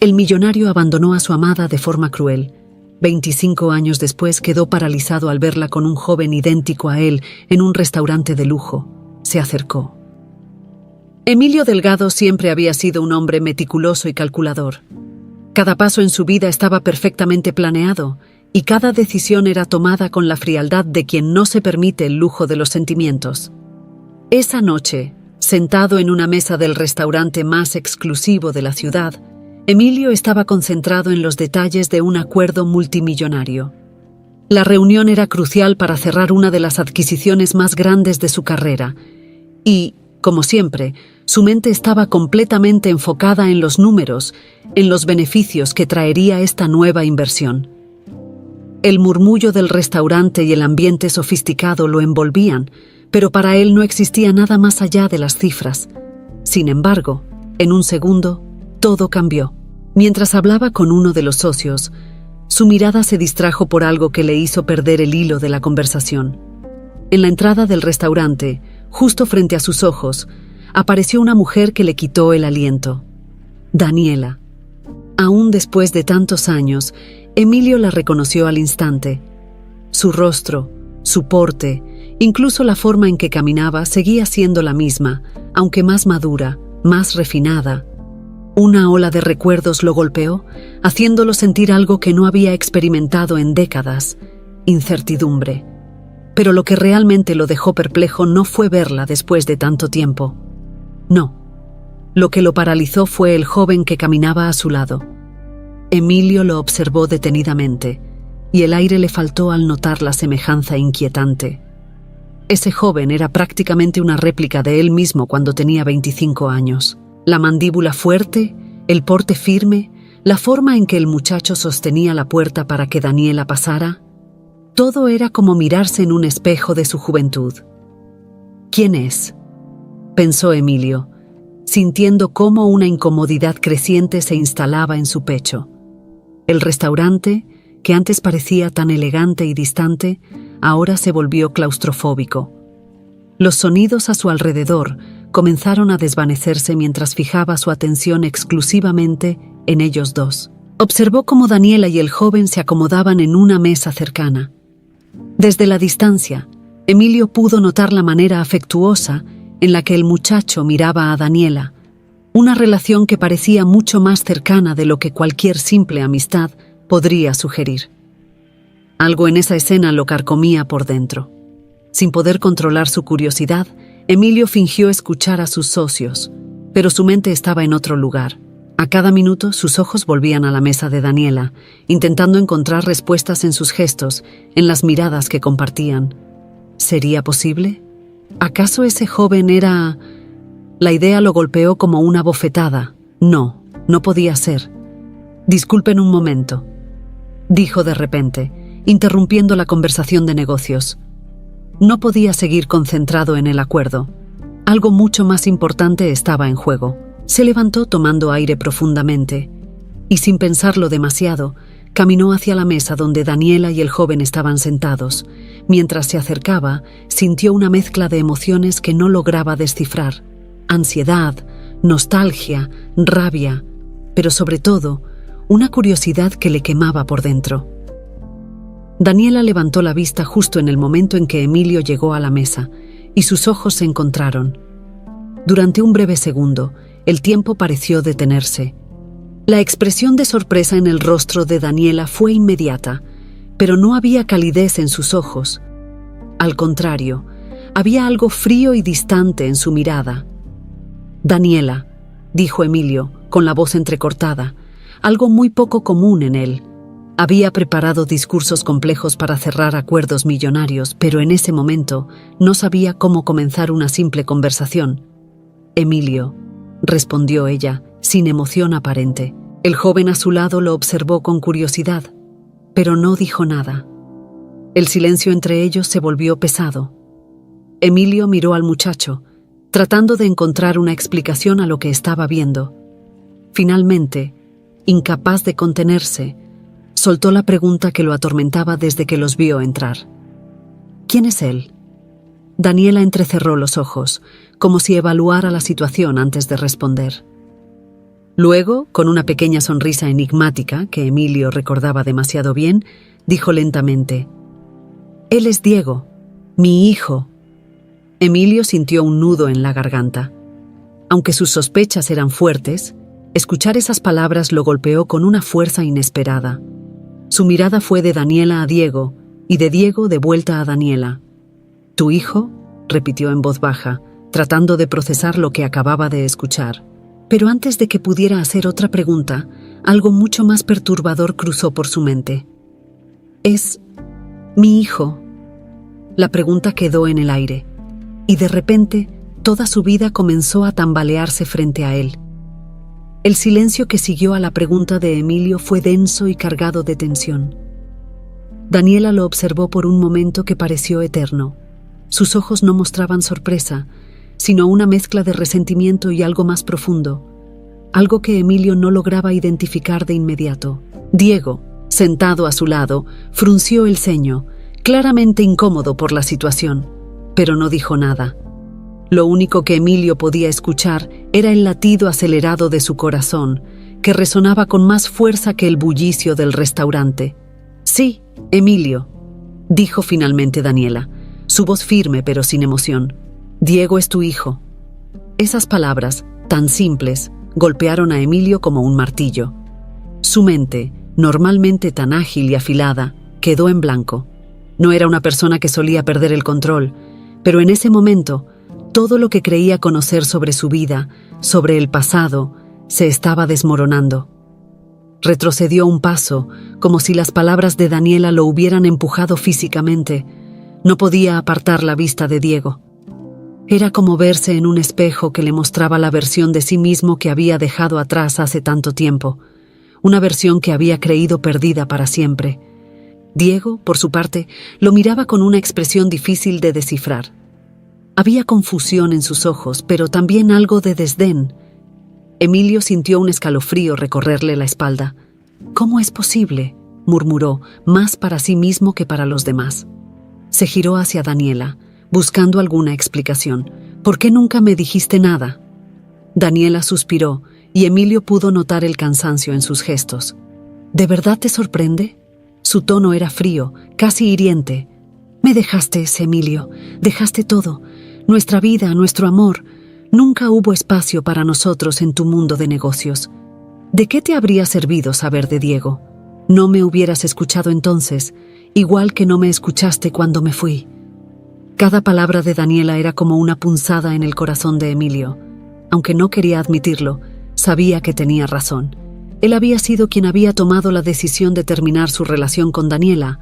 El millonario abandonó a su amada de forma cruel. 25 años después quedó paralizado al verla con un joven idéntico a él en un restaurante de lujo. Se acercó. Emilio Delgado siempre había sido un hombre meticuloso y calculador. Cada paso en su vida estaba perfectamente planeado y cada decisión era tomada con la frialdad de quien no se permite el lujo de los sentimientos. Esa noche, sentado en una mesa del restaurante más exclusivo de la ciudad, Emilio estaba concentrado en los detalles de un acuerdo multimillonario. La reunión era crucial para cerrar una de las adquisiciones más grandes de su carrera y, como siempre, su mente estaba completamente enfocada en los números, en los beneficios que traería esta nueva inversión. El murmullo del restaurante y el ambiente sofisticado lo envolvían, pero para él no existía nada más allá de las cifras. Sin embargo, en un segundo, todo cambió. Mientras hablaba con uno de los socios, su mirada se distrajo por algo que le hizo perder el hilo de la conversación. En la entrada del restaurante, justo frente a sus ojos, apareció una mujer que le quitó el aliento. Daniela. Aún después de tantos años, Emilio la reconoció al instante. Su rostro, su porte, incluso la forma en que caminaba seguía siendo la misma, aunque más madura, más refinada. Una ola de recuerdos lo golpeó, haciéndolo sentir algo que no había experimentado en décadas: incertidumbre. Pero lo que realmente lo dejó perplejo no fue verla después de tanto tiempo. No. Lo que lo paralizó fue el joven que caminaba a su lado. Emilio lo observó detenidamente, y el aire le faltó al notar la semejanza inquietante. Ese joven era prácticamente una réplica de él mismo cuando tenía 25 años. La mandíbula fuerte, el porte firme, la forma en que el muchacho sostenía la puerta para que Daniela pasara, todo era como mirarse en un espejo de su juventud. ¿Quién es?, pensó Emilio, sintiendo cómo una incomodidad creciente se instalaba en su pecho. El restaurante, que antes parecía tan elegante y distante, ahora se volvió claustrofóbico. Los sonidos a su alrededor comenzaron a desvanecerse mientras fijaba su atención exclusivamente en ellos dos. Observó cómo Daniela y el joven se acomodaban en una mesa cercana. Desde la distancia, Emilio pudo notar la manera afectuosa en la que el muchacho miraba a Daniela, una relación que parecía mucho más cercana de lo que cualquier simple amistad podría sugerir. Algo en esa escena lo carcomía por dentro. Sin poder controlar su curiosidad, Emilio fingió escuchar a sus socios, pero su mente estaba en otro lugar. A cada minuto sus ojos volvían a la mesa de Daniela, intentando encontrar respuestas en sus gestos, en las miradas que compartían. ¿Sería posible? ¿Acaso ese joven era...? La idea lo golpeó como una bofetada. No, no podía ser. «Disculpen un momento», dijo de repente, interrumpiendo la conversación de negocios. No podía seguir concentrado en el acuerdo. Algo mucho más importante estaba en juego. Se levantó tomando aire profundamente y, sin pensarlo demasiado, caminó hacia la mesa donde Daniela y el joven estaban sentados. Mientras se acercaba, sintió una mezcla de emociones que no lograba descifrar: ansiedad, nostalgia, rabia, pero sobre todo, una curiosidad que le quemaba por dentro. Daniela levantó la vista justo en el momento en que Emilio llegó a la mesa, y sus ojos se encontraron. Durante un breve segundo, el tiempo pareció detenerse. La expresión de sorpresa en el rostro de Daniela fue inmediata, pero no había calidez en sus ojos. Al contrario, había algo frío y distante en su mirada. «Daniela», dijo Emilio, con la voz entrecortada, algo muy poco común en él. Había preparado discursos complejos para cerrar acuerdos millonarios, pero en ese momento no sabía cómo comenzar una simple conversación. «Emilio», respondió ella, sin emoción aparente. El joven a su lado lo observó con curiosidad, pero no dijo nada. El silencio entre ellos se volvió pesado. Emilio miró al muchacho, tratando de encontrar una explicación a lo que estaba viendo. Finalmente, incapaz de contenerse, soltó la pregunta que lo atormentaba desde que los vio entrar. «¿Quién es él?». Daniela entrecerró los ojos, como si evaluara la situación antes de responder. Luego, con una pequeña sonrisa enigmática que Emilio recordaba demasiado bien, dijo lentamente: «Él es Diego, mi hijo». Emilio sintió un nudo en la garganta. Aunque sus sospechas eran fuertes, escuchar esas palabras lo golpeó con una fuerza inesperada. Su mirada fue de Daniela a Diego y de Diego de vuelta a Daniela. «¿Tu hijo?», repitió en voz baja, tratando de procesar lo que acababa de escuchar. Pero antes de que pudiera hacer otra pregunta, algo mucho más perturbador cruzó por su mente. «¿Es mi hijo?». La pregunta quedó en el aire, y de repente toda su vida comenzó a tambalearse frente a él. El silencio que siguió a la pregunta de Emilio fue denso y cargado de tensión. Daniela lo observó por un momento que pareció eterno. Sus ojos no mostraban sorpresa, sino una mezcla de resentimiento y algo más profundo, algo que Emilio no lograba identificar de inmediato. Diego, sentado a su lado, frunció el ceño, claramente incómodo por la situación, pero no dijo nada. Lo único que Emilio podía escuchar era el latido acelerado de su corazón, que resonaba con más fuerza que el bullicio del restaurante. «Sí, Emilio», dijo finalmente Daniela, su voz firme pero sin emoción. «Diego es tu hijo». Esas palabras, tan simples, golpearon a Emilio como un martillo. Su mente, normalmente tan ágil y afilada, quedó en blanco. No era una persona que solía perder el control, pero en ese momento, todo lo que creía conocer sobre su vida, sobre el pasado, se estaba desmoronando. Retrocedió un paso, como si las palabras de Daniela lo hubieran empujado físicamente. No podía apartar la vista de Diego. Era como verse en un espejo que le mostraba la versión de sí mismo que había dejado atrás hace tanto tiempo, una versión que había creído perdida para siempre. Diego, por su parte, lo miraba con una expresión difícil de descifrar. Había confusión en sus ojos, pero también algo de desdén. Emilio sintió un escalofrío recorrerle la espalda. «¿Cómo es posible?», murmuró, más para sí mismo que para los demás. Se giró hacia Daniela, buscando alguna explicación. «¿Por qué nunca me dijiste nada?». Daniela suspiró, y Emilio pudo notar el cansancio en sus gestos. «¿De verdad te sorprende?». Su tono era frío, casi hiriente. «Me dejaste, Emilio, dejaste todo. Nuestra vida, nuestro amor. Nunca hubo espacio para nosotros en tu mundo de negocios. ¿De qué te habría servido saber de Diego? No me hubieras escuchado entonces, igual que no me escuchaste cuando me fui». Cada palabra de Daniela era como una punzada en el corazón de Emilio. Aunque no quería admitirlo, sabía que tenía razón. Él había sido quien había tomado la decisión de terminar su relación con Daniela,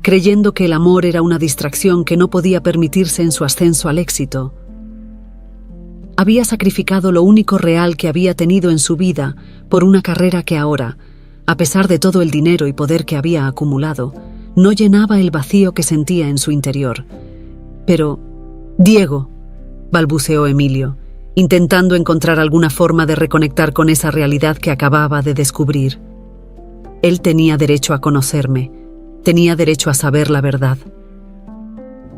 creyendo que el amor era una distracción que no podía permitirse en su ascenso al éxito. Había sacrificado lo único real que había tenido en su vida por una carrera que ahora, a pesar de todo el dinero y poder que había acumulado, no llenaba el vacío que sentía en su interior. «Pero, Diego», balbuceó Emilio, intentando encontrar alguna forma de reconectar con esa realidad que acababa de descubrir. Él tenía derecho a conocerme, tenía derecho a saber la verdad.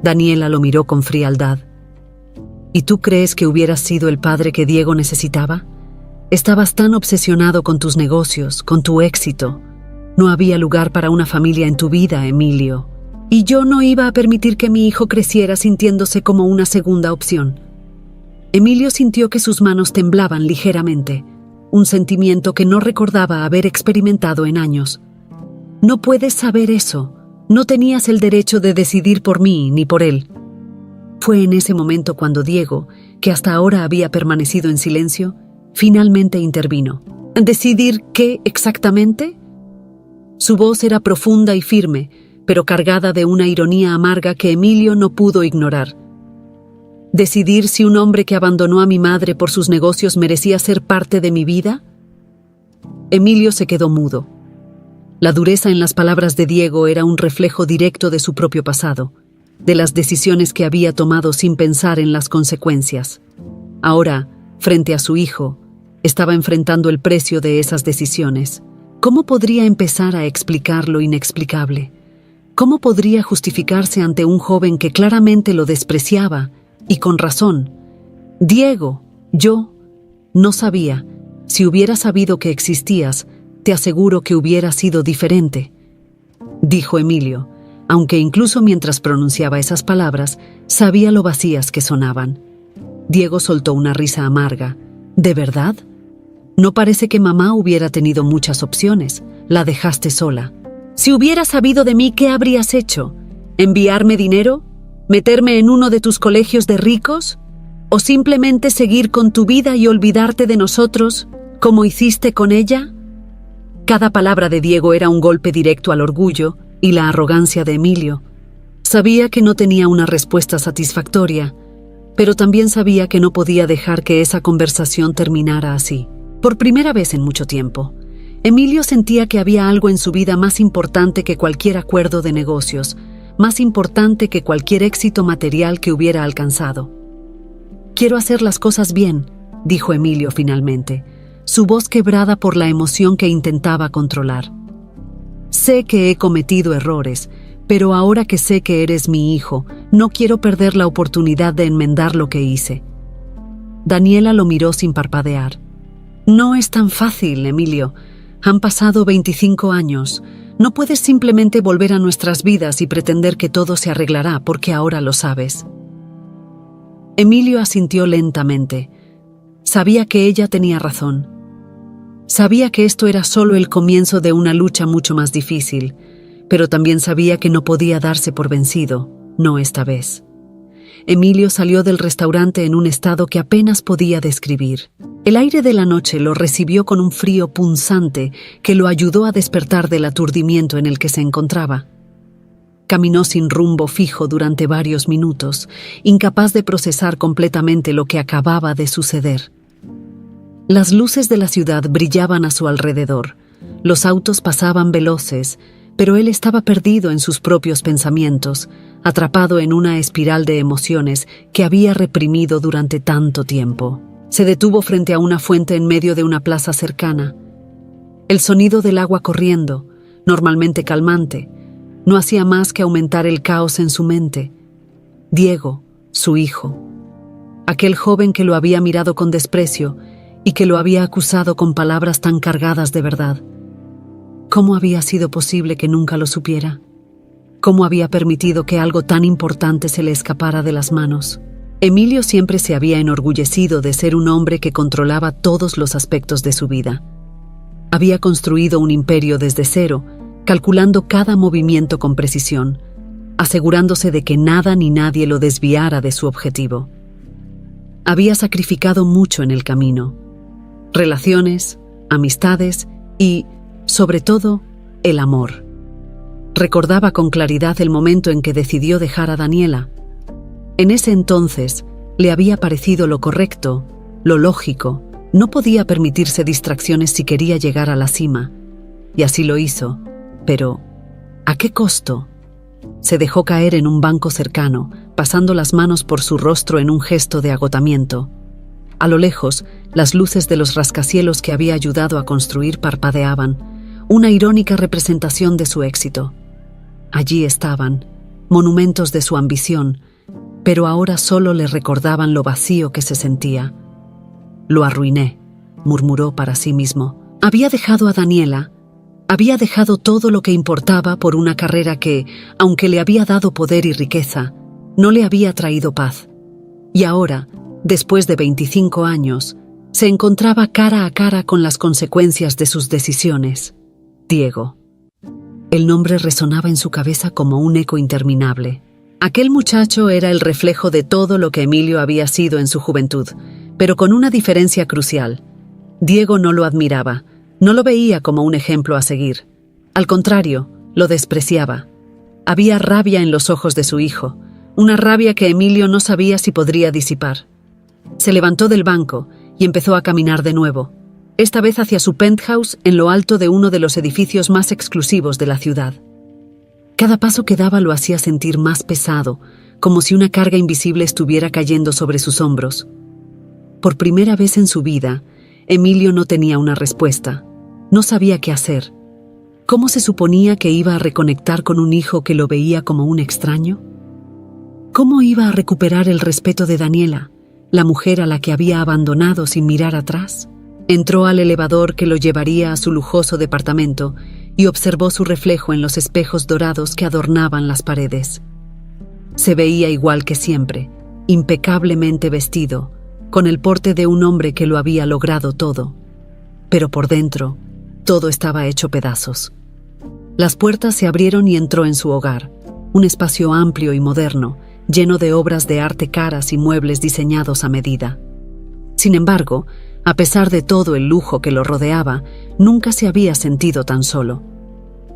Daniela lo miró con frialdad. «¿Y tú crees que hubieras sido el padre que Diego necesitaba? Estabas tan obsesionado con tus negocios, con tu éxito. No había lugar para una familia en tu vida, Emilio. Y yo no iba a permitir que mi hijo creciera sintiéndose como una segunda opción». Emilio sintió que sus manos temblaban ligeramente, un sentimiento que no recordaba haber experimentado en años. «No puedes saber eso. No tenías el derecho de decidir por mí ni por él». Fue en ese momento cuando Diego, que hasta ahora había permanecido en silencio, finalmente intervino. «¿Decidir qué exactamente?». Su voz era profunda y firme, pero cargada de una ironía amarga que Emilio no pudo ignorar. ¿Decidir si un hombre que abandonó a mi madre por sus negocios merecía ser parte de mi vida? Emilio se quedó mudo. La dureza en las palabras de Diego era un reflejo directo de su propio pasado, de las decisiones que había tomado sin pensar en las consecuencias. Ahora, frente a su hijo, estaba enfrentando el precio de esas decisiones. ¿Cómo podría empezar a explicar lo inexplicable? ¿Cómo podría justificarse ante un joven que claramente lo despreciaba, y con razón? Diego, yo, no sabía Si hubiera sabido que existías, te aseguro que hubiera sido diferente, dijo Emilio, aunque incluso mientras pronunciaba esas palabras, sabía lo vacías que sonaban. Diego soltó una risa amarga. ¿De verdad? No parece que mamá hubiera tenido muchas opciones. La dejaste sola. Si hubieras sabido de mí, ¿qué habrías hecho? ¿Enviarme dinero? ¿Meterme en uno de tus colegios de ricos? ¿O simplemente seguir con tu vida y olvidarte de nosotros, como hiciste con ella? Cada palabra de Diego era un golpe directo al orgullo y la arrogancia de Emilio. Sabía que no tenía una respuesta satisfactoria, pero también sabía que no podía dejar que esa conversación terminara así. Por primera vez en mucho tiempo, Emilio sentía que había algo en su vida más importante que cualquier acuerdo de negocios, más importante que cualquier éxito material que hubiera alcanzado. «Quiero hacer las cosas bien», dijo Emilio finalmente, su voz quebrada por la emoción que intentaba controlar. «Sé que he cometido errores, pero ahora que sé que eres mi hijo, no quiero perder la oportunidad de enmendar lo que hice». Daniela lo miró sin parpadear. «No es tan fácil, Emilio. Han pasado 25 años. No puedes simplemente volver a nuestras vidas y pretender que todo se arreglará porque ahora lo sabes». Emilio asintió lentamente. Sabía que ella tenía razón. Sabía que esto era solo el comienzo de una lucha mucho más difícil, pero también sabía que no podía darse por vencido, no esta vez. Emilio salió del restaurante en un estado que apenas podía describir. El aire de la noche lo recibió con un frío punzante que lo ayudó a despertar del aturdimiento en el que se encontraba. Caminó sin rumbo fijo durante varios minutos, incapaz de procesar completamente lo que acababa de suceder. Las luces de la ciudad brillaban a su alrededor, los autos pasaban veloces, pero él estaba perdido en sus propios pensamientos, atrapado en una espiral de emociones que había reprimido durante tanto tiempo. Se detuvo frente a una fuente en medio de una plaza cercana. El sonido del agua corriendo, normalmente calmante, no hacía más que aumentar el caos en su mente. Diego, su hijo, aquel joven que lo había mirado con desprecio y que lo había acusado con palabras tan cargadas de verdad. ¿Cómo había sido posible que nunca lo supiera? ¿Cómo había permitido que algo tan importante se le escapara de las manos? Emilio siempre se había enorgullecido de ser un hombre que controlaba todos los aspectos de su vida. Había construido un imperio desde cero, calculando cada movimiento con precisión, asegurándose de que nada ni nadie lo desviara de su objetivo. Había sacrificado mucho en el camino: relaciones, amistades y, sobre todo, el amor. Recordaba con claridad el momento en que decidió dejar a Daniela. En ese entonces le había parecido lo correcto, lo lógico. No podía permitirse distracciones si quería llegar a la cima, y así lo hizo. Pero, ¿a qué costo? Se dejó caer en un banco cercano, pasando las manos por su rostro en un gesto de agotamiento. A lo lejos, las luces de los rascacielos que había ayudado a construir parpadeaban, una irónica representación de su éxito. Allí estaban, monumentos de su ambición, pero ahora solo le recordaban lo vacío que se sentía. «Lo arruiné», murmuró para sí mismo. Había dejado a Daniela, había dejado todo lo que importaba por una carrera que, aunque le había dado poder y riqueza, no le había traído paz. Y ahora, después de 25 años, se encontraba cara a cara con las consecuencias de sus decisiones. Diego. El nombre resonaba en su cabeza como un eco interminable. Aquel muchacho era el reflejo de todo lo que Emilio había sido en su juventud, pero con una diferencia crucial. Diego no lo admiraba, no lo veía como un ejemplo a seguir. Al contrario, lo despreciaba. Había rabia en los ojos de su hijo, una rabia que Emilio no sabía si podría disipar. Se levantó del banco y empezó a caminar de nuevo, esta vez hacia su penthouse en lo alto de uno de los edificios más exclusivos de la ciudad. Cada paso que daba lo hacía sentir más pesado, como si una carga invisible estuviera cayendo sobre sus hombros. Por primera vez en su vida, Emilio no tenía una respuesta. No sabía qué hacer. ¿Cómo se suponía que iba a reconectar con un hijo que lo veía como un extraño? ¿Cómo iba a recuperar el respeto de Daniela, la mujer a la que había abandonado sin mirar atrás? Entró al elevador que lo llevaría a su lujoso departamento y observó su reflejo en los espejos dorados que adornaban las paredes. Se veía igual que siempre, impecablemente vestido, con el porte de un hombre que lo había logrado todo. Pero por dentro, todo estaba hecho pedazos. Las puertas se abrieron y entró en su hogar, un espacio amplio y moderno, lleno de obras de arte caras y muebles diseñados a medida. Sin embargo, a pesar de todo el lujo que lo rodeaba, nunca se había sentido tan solo.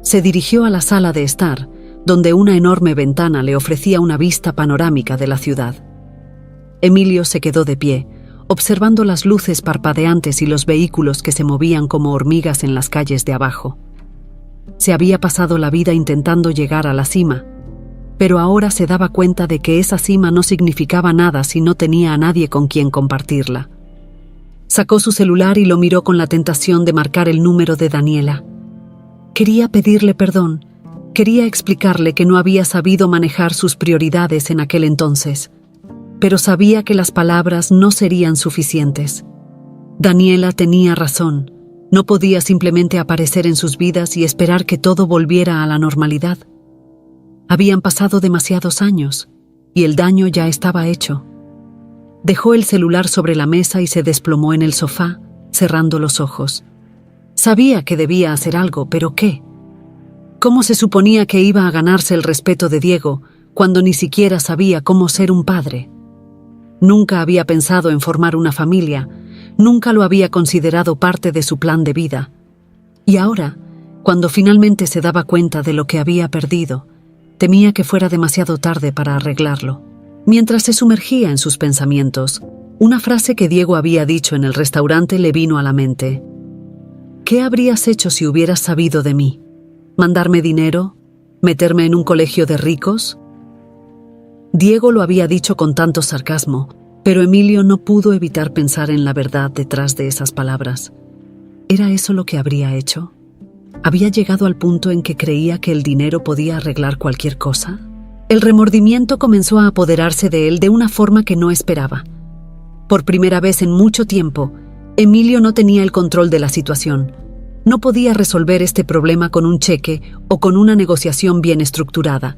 Se dirigió a la sala de estar, donde una enorme ventana le ofrecía una vista panorámica de la ciudad. Emilio se quedó de pie, observando las luces parpadeantes y los vehículos que se movían como hormigas en las calles de abajo. Se había pasado la vida intentando llegar a la cima, pero ahora se daba cuenta de que esa cima no significaba nada si no tenía a nadie con quien compartirla. Sacó su celular y lo miró con la tentación de marcar el número de Daniela. Quería pedirle perdón, quería explicarle que no había sabido manejar sus prioridades en aquel entonces, pero sabía que las palabras no serían suficientes. Daniela tenía razón, no podía simplemente aparecer en sus vidas y esperar que todo volviera a la normalidad. Habían pasado demasiados años, y el daño ya estaba hecho. Dejó el celular sobre la mesa y se desplomó en el sofá, cerrando los ojos. Sabía que debía hacer algo, pero ¿qué? ¿Cómo se suponía que iba a ganarse el respeto de Diego cuando ni siquiera sabía cómo ser un padre? Nunca había pensado en formar una familia, nunca lo había considerado parte de su plan de vida. Y ahora, cuando finalmente se daba cuenta de lo que había perdido, temía que fuera demasiado tarde para arreglarlo. Mientras se sumergía en sus pensamientos, una frase que Diego había dicho en el restaurante le vino a la mente. ¿Qué habrías hecho si hubieras sabido de mí? ¿Mandarme dinero? ¿Meterme en un colegio de ricos? Diego lo había dicho con tanto sarcasmo, pero Emilio no pudo evitar pensar en la verdad detrás de esas palabras. ¿Era eso lo que habría hecho? ¿Había llegado al punto en que creía que el dinero podía arreglar cualquier cosa? El remordimiento comenzó a apoderarse de él de una forma que no esperaba. Por primera vez en mucho tiempo, Emilio no tenía el control de la situación. No podía resolver este problema con un cheque o con una negociación bien estructurada.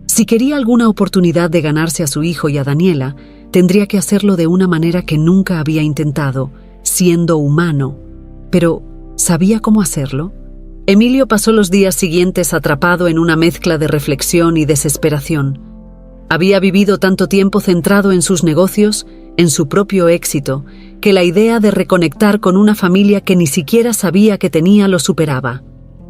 Si quería alguna oportunidad de ganarse a su hijo y a Daniela, tendría que hacerlo de una manera que nunca había intentado, siendo humano. Pero, ¿sabía cómo hacerlo? Emilio pasó los días siguientes atrapado en una mezcla de reflexión y desesperación. Había vivido tanto tiempo centrado en sus negocios, en su propio éxito, que la idea de reconectar con una familia que ni siquiera sabía que tenía lo superaba.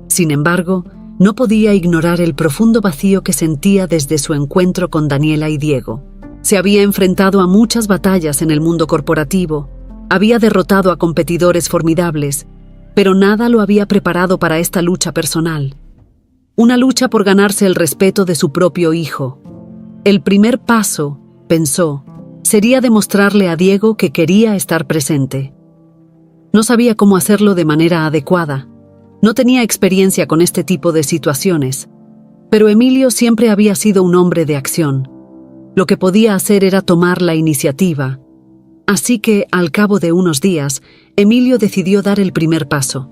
Sin embargo, no podía ignorar el profundo vacío que sentía desde su encuentro con Daniela y Diego. Se había enfrentado a muchas batallas en el mundo corporativo, había derrotado a competidores formidables, pero nada lo había preparado para esta lucha personal. Una lucha por ganarse el respeto de su propio hijo. El primer paso, pensó, sería demostrarle a Diego que quería estar presente. No sabía cómo hacerlo de manera adecuada. No tenía experiencia con este tipo de situaciones, pero Emilio siempre había sido un hombre de acción. Lo que podía hacer era tomar la iniciativa. Así que, al cabo de unos días, Emilio decidió dar el primer paso.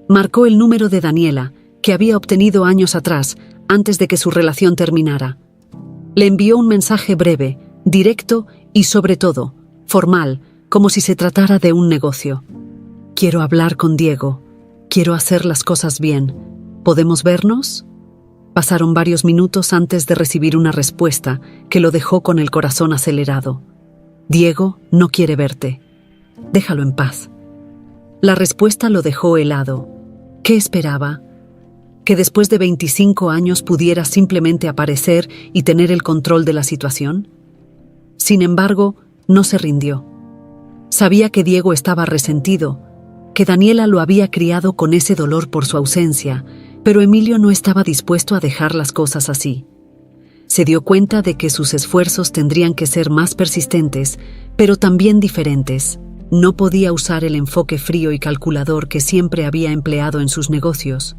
Marcó el número de Daniela, que había obtenido años atrás, antes de que su relación terminara. Le envió un mensaje breve, directo y, sobre todo, formal, como si se tratara de un negocio. «Quiero hablar con Diego. Quiero hacer las cosas bien. ¿Podemos vernos?» Pasaron varios minutos antes de recibir una respuesta que lo dejó con el corazón acelerado. «Diego no quiere verte. Déjalo en paz». La respuesta lo dejó helado. ¿Qué esperaba? ¿Que después de 25 años pudiera simplemente aparecer y tener el control de la situación? Sin embargo, no se rindió. Sabía que Diego estaba resentido, que Daniela lo había criado con ese dolor por su ausencia, pero Emilio no estaba dispuesto a dejar las cosas así. Se dio cuenta de que sus esfuerzos tendrían que ser más persistentes, pero también diferentes. No podía usar el enfoque frío y calculador que siempre había empleado en sus negocios.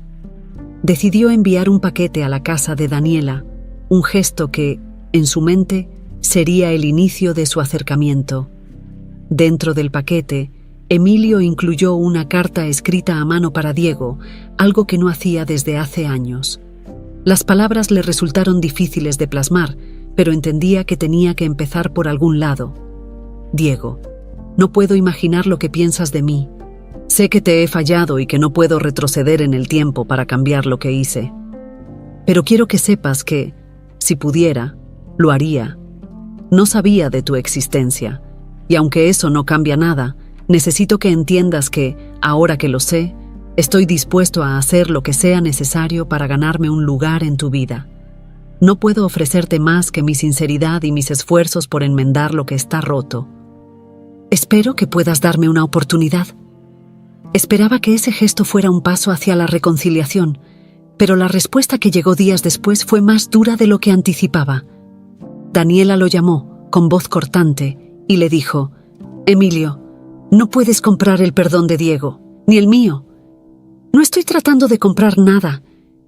Decidió enviar un paquete a la casa de Daniela, un gesto que, en su mente, sería el inicio de su acercamiento. Dentro del paquete, Emilio incluyó una carta escrita a mano para Diego, algo que no hacía desde hace años. Las palabras le resultaron difíciles de plasmar, pero entendía que tenía que empezar por algún lado. Diego, no puedo imaginar lo que piensas de mí. Sé que te he fallado y que no puedo retroceder en el tiempo para cambiar lo que hice. Pero quiero que sepas que, si pudiera, lo haría. No sabía de tu existencia, y aunque eso no cambia nada, necesito que entiendas que, ahora que lo sé, estoy dispuesto a hacer lo que sea necesario para ganarme un lugar en tu vida. No puedo ofrecerte más que mi sinceridad y mis esfuerzos por enmendar lo que está roto. Espero que puedas darme una oportunidad. Esperaba que ese gesto fuera un paso hacia la reconciliación, pero la respuesta que llegó días después fue más dura de lo que anticipaba. Daniela lo llamó, con voz cortante, y le dijo: «Emilio, no puedes comprar el perdón de Diego, ni el mío». «No estoy tratando de comprar nada»,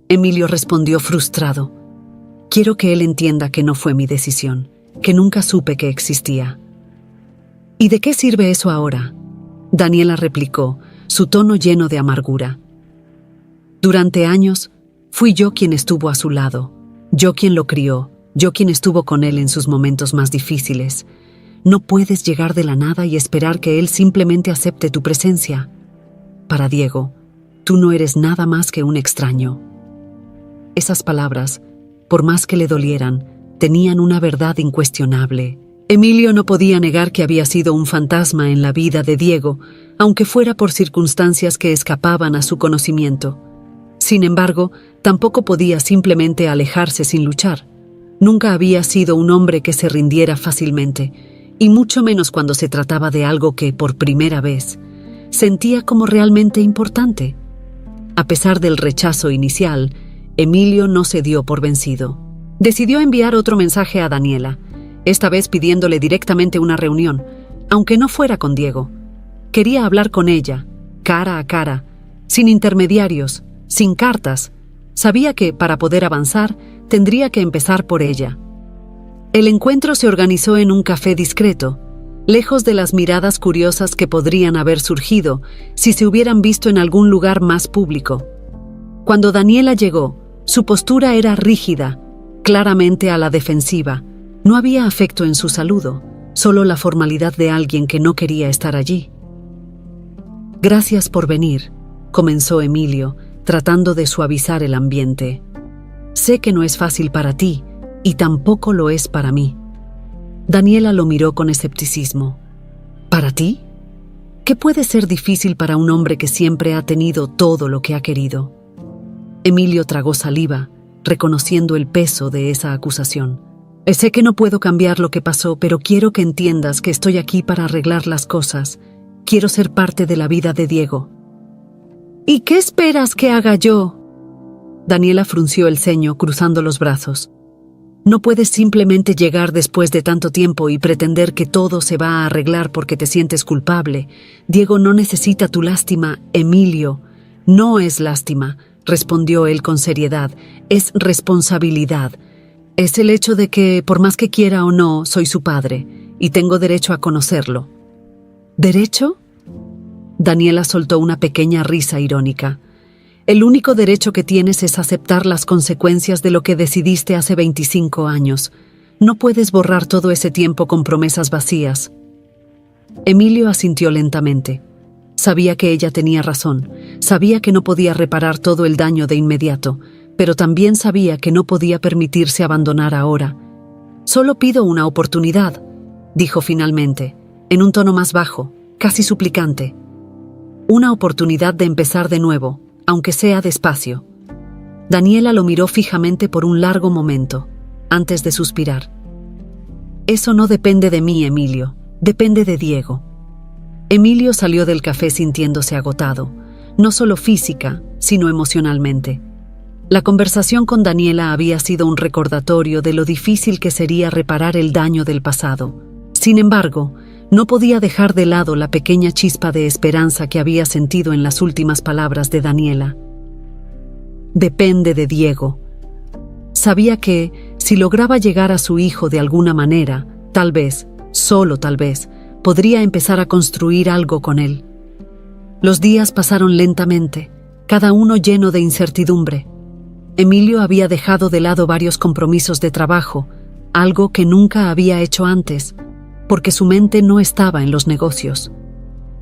Emilio respondió frustrado. «Quiero que él entienda que no fue mi decisión, que nunca supe que existía». «¿Y de qué sirve eso ahora?», Daniela replicó, su tono lleno de amargura. «Durante años, fui yo quien estuvo a su lado, yo quien lo crió, yo quien estuvo con él en sus momentos más difíciles. No puedes llegar de la nada y esperar que él simplemente acepte tu presencia. Para Diego, tú no eres nada más que un extraño». Esas palabras, por más que le dolieran, tenían una verdad incuestionable. Emilio no podía negar que había sido un fantasma en la vida de Diego, aunque fuera por circunstancias que escapaban a su conocimiento. Sin embargo, tampoco podía simplemente alejarse sin luchar. Nunca había sido un hombre que se rindiera fácilmente, y mucho menos cuando se trataba de algo que, por primera vez, sentía como realmente importante. A pesar del rechazo inicial, Emilio no se dio por vencido. Decidió enviar otro mensaje a Daniela, esta vez pidiéndole directamente una reunión, aunque no fuera con Diego. Quería hablar con ella, cara a cara, sin intermediarios, sin cartas. Sabía que, para poder avanzar, tendría que empezar por ella. El encuentro se organizó en un café discreto, lejos de las miradas curiosas que podrían haber surgido si se hubieran visto en algún lugar más público. Cuando Daniela llegó, su postura era rígida, claramente a la defensiva. No había afecto en su saludo, solo la formalidad de alguien que no quería estar allí. «Gracias por venir», comenzó Emilio, tratando de suavizar el ambiente. «Sé que no es fácil para ti, y tampoco lo es para mí». Daniela lo miró con escepticismo. «¿Para ti? ¿Qué puede ser difícil para un hombre que siempre ha tenido todo lo que ha querido?». Emilio tragó saliva, reconociendo el peso de esa acusación. «Sé que no puedo cambiar lo que pasó, pero quiero que entiendas que estoy aquí para arreglar las cosas. Quiero ser parte de la vida de Diego». «¿Y qué esperas que haga yo?». Daniela frunció el ceño, cruzando los brazos. «No puedes simplemente llegar después de tanto tiempo y pretender que todo se va a arreglar porque te sientes culpable. Diego no necesita tu lástima, Emilio. No es lástima», respondió él con seriedad. «Es responsabilidad. Es el hecho de que, por más que quiera o no, soy su padre, y tengo derecho a conocerlo». «¿Derecho?». Daniela soltó una pequeña risa irónica. «El único derecho que tienes es aceptar las consecuencias de lo que decidiste hace 25 años. No puedes borrar todo ese tiempo con promesas vacías». Emilio asintió lentamente. Sabía que ella tenía razón, sabía que no podía reparar todo el daño de inmediato, pero también sabía que no podía permitirse abandonar ahora. «Solo pido una oportunidad», dijo finalmente, en un tono más bajo, casi suplicante. «Una oportunidad de empezar de nuevo, aunque sea despacio». Daniela lo miró fijamente por un largo momento, antes de suspirar. «Eso no depende de mí, Emilio, depende de Diego». Emilio salió del café sintiéndose agotado, no solo física, sino emocionalmente. La conversación con Daniela había sido un recordatorio de lo difícil que sería reparar el daño del pasado. Sin embargo, no podía dejar de lado la pequeña chispa de esperanza que había sentido en las últimas palabras de Daniela. Depende de Diego. Sabía que, si lograba llegar a su hijo de alguna manera, tal vez, solo tal vez, podría empezar a construir algo con él. Los días pasaron lentamente, cada uno lleno de incertidumbre. Emilio había dejado de lado varios compromisos de trabajo, algo que nunca había hecho antes, porque su mente no estaba en los negocios.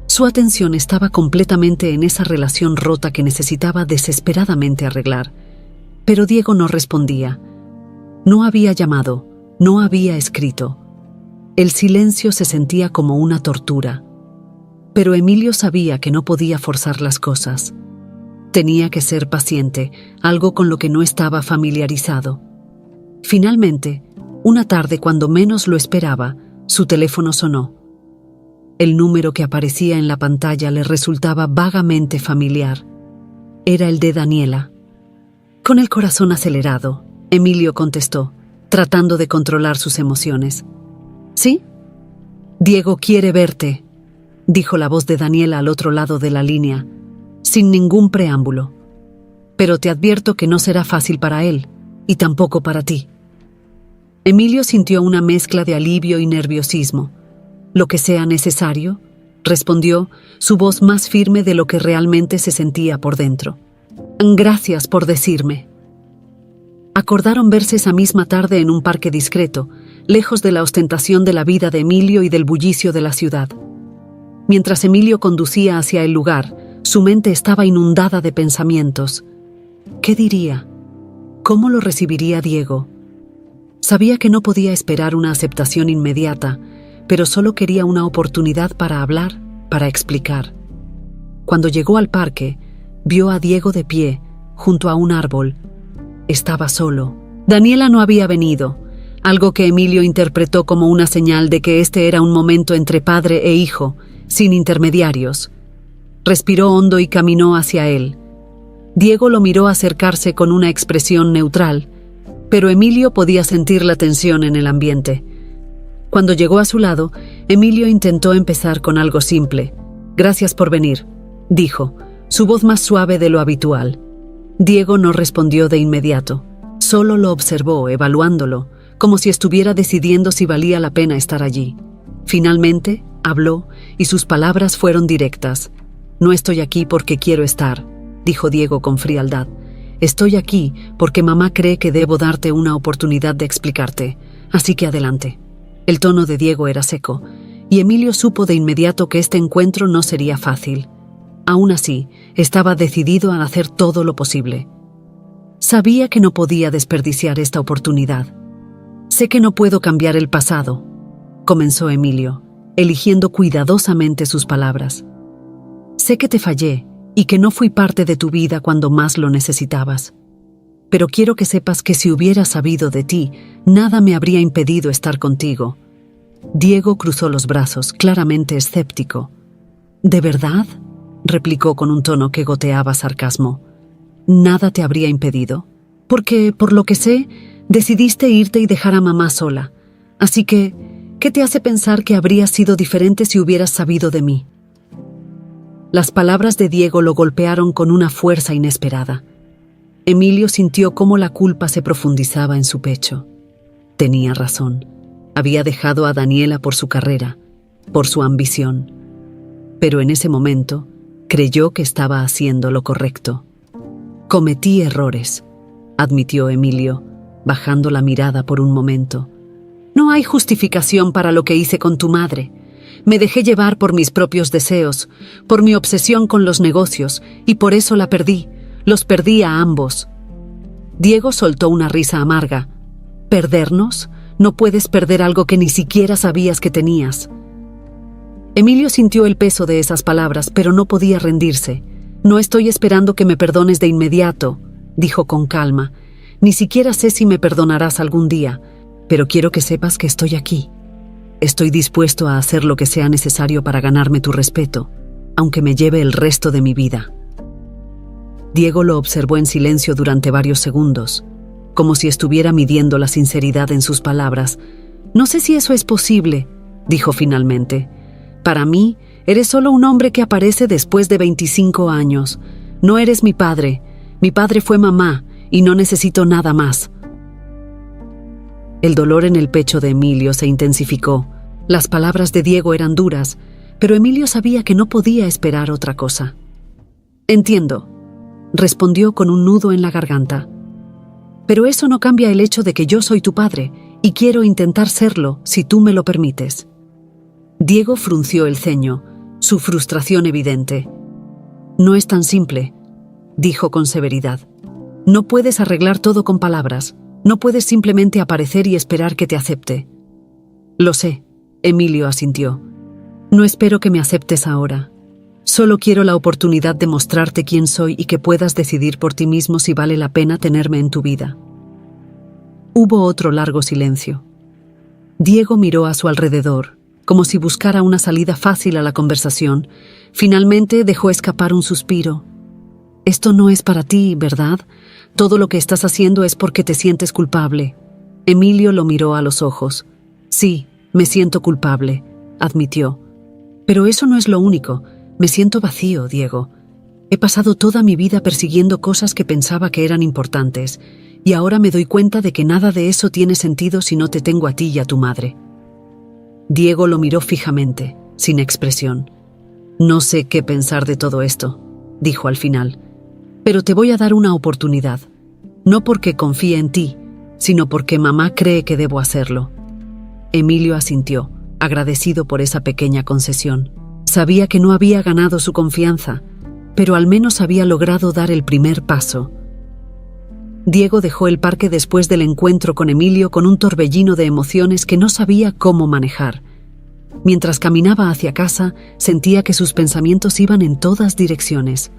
Su atención estaba completamente en esa relación rota que necesitaba desesperadamente arreglar. Pero Diego no respondía. No había llamado, no había escrito. El silencio se sentía como una tortura. Pero Emilio sabía que no podía forzar las cosas. Tenía que ser paciente, algo con lo que no estaba familiarizado. Finalmente, una tarde cuando menos lo esperaba, su teléfono sonó. El número que aparecía en la pantalla le resultaba vagamente familiar. Era el de Daniela. Con el corazón acelerado, Emilio contestó, tratando de controlar sus emociones. ¿Sí? Diego quiere verte, dijo la voz de Daniela al otro lado de la línea, sin ningún preámbulo. Pero te advierto que no será fácil para él, y tampoco para ti. Emilio sintió una mezcla de alivio y nerviosismo. Lo que sea necesario, respondió, su voz más firme de lo que realmente se sentía por dentro. Gracias por decirme. Acordaron verse esa misma tarde en un parque discreto, lejos de la ostentación de la vida de Emilio y del bullicio de la ciudad. Mientras Emilio conducía hacia el lugar, su mente estaba inundada de pensamientos. ¿Qué diría? ¿Cómo lo recibiría Diego? Sabía que no podía esperar una aceptación inmediata, pero solo quería una oportunidad para hablar, para explicar. Cuando llegó al parque, vio a Diego de pie, junto a un árbol. Estaba solo. Daniela no había venido, algo que Emilio interpretó como una señal de que este era un momento entre padre e hijo, sin intermediarios. Respiró hondo y caminó hacia él. Diego lo miró acercarse con una expresión neutral, pero Emilio podía sentir la tensión en el ambiente. Cuando llegó a su lado, Emilio intentó empezar con algo simple. «Gracias por venir», dijo, su voz más suave de lo habitual. Diego no respondió de inmediato. Solo lo observó, evaluándolo, como si estuviera decidiendo si valía la pena estar allí. Finalmente, habló, y sus palabras fueron directas. «No estoy aquí porque quiero estar», dijo Diego con frialdad. «Estoy aquí porque mamá cree que debo darte una oportunidad de explicarte, así que adelante». El tono de Diego era seco, y Emilio supo de inmediato que este encuentro no sería fácil. Aún así, estaba decidido a hacer todo lo posible. Sabía que no podía desperdiciar esta oportunidad. «Sé que no puedo cambiar el pasado», comenzó Emilio, eligiendo cuidadosamente sus palabras. «Sé que te fallé y que no fui parte de tu vida cuando más lo necesitabas. Pero quiero que sepas que si hubiera sabido de ti, nada me habría impedido estar contigo». Diego cruzó los brazos, claramente escéptico. «¿De verdad?», replicó con un tono que goteaba sarcasmo. «¿Nada te habría impedido? Porque, por lo que sé, decidiste irte y dejar a mamá sola. Así que, ¿qué te hace pensar que habría sido diferente si hubieras sabido de mí?». Las palabras de Diego lo golpearon con una fuerza inesperada. Emilio sintió cómo la culpa se profundizaba en su pecho. Tenía razón. Había dejado a Daniela por su carrera, por su ambición. Pero en ese momento, creyó que estaba haciendo lo correcto. «Cometí errores», admitió Emilio, bajando la mirada por un momento. «No hay justificación para lo que hice con tu madre. Me dejé llevar por mis propios deseos, por mi obsesión con los negocios, y por eso la perdí. Los perdí a ambos». Diego soltó una risa amarga. «¿Perdernos? No puedes perder algo que ni siquiera sabías que tenías». Emilio sintió el peso de esas palabras, pero no podía rendirse. «No estoy esperando que me perdones de inmediato», dijo con calma. «Ni siquiera sé si me perdonarás algún día, pero quiero que sepas que estoy aquí. Estoy dispuesto a hacer lo que sea necesario para ganarme tu respeto, aunque me lleve el resto de mi vida». Diego lo observó en silencio durante varios segundos, como si estuviera midiendo la sinceridad en sus palabras. «No sé si eso es posible», dijo finalmente. «Para mí, eres solo un hombre que aparece después de 25 años. No eres mi padre. Mi padre fue mamá, y no necesito nada más». El dolor en el pecho de Emilio se intensificó. Las palabras de Diego eran duras, Pero Emilio sabía que no podía esperar otra cosa. «Entiendo», respondió con un nudo en la garganta. «Pero eso no cambia el hecho de que yo soy tu padre y quiero intentar serlo si tú me lo permites». Diego frunció el ceño, su frustración evidente. «No es tan simple», dijo con severidad. «No puedes arreglar todo con palabras. No puedes simplemente aparecer y esperar que te acepte». «Lo sé», Emilio asintió. «No espero que me aceptes ahora. Solo quiero la oportunidad de mostrarte quién soy y que puedas decidir por ti mismo si vale la pena tenerme en tu vida». Hubo otro largo silencio. Diego miró a su alrededor, como si buscara una salida fácil a la conversación. Finalmente dejó escapar un suspiro. «Esto no es para ti, ¿verdad? Todo lo que estás haciendo es porque te sientes culpable». Emilio lo miró a los ojos. «Sí, me siento culpable», admitió. «Pero eso no es lo único. Me siento vacío, Diego. He pasado toda mi vida persiguiendo cosas que pensaba que eran importantes, y ahora me doy cuenta de que nada de eso tiene sentido si no te tengo a ti y a tu madre». Diego lo miró fijamente, sin expresión. «No sé qué pensar de todo esto», dijo al final. «Pero te voy a dar una oportunidad. No porque confíe en ti, sino porque mamá cree que debo hacerlo». Emilio asintió, agradecido por esa pequeña concesión. Sabía que no había ganado su confianza, pero al menos había logrado dar el primer paso. Diego dejó el parque después del encuentro con Emilio con un torbellino de emociones que no sabía cómo manejar. Mientras caminaba hacia casa, sentía que sus pensamientos iban en todas direcciones.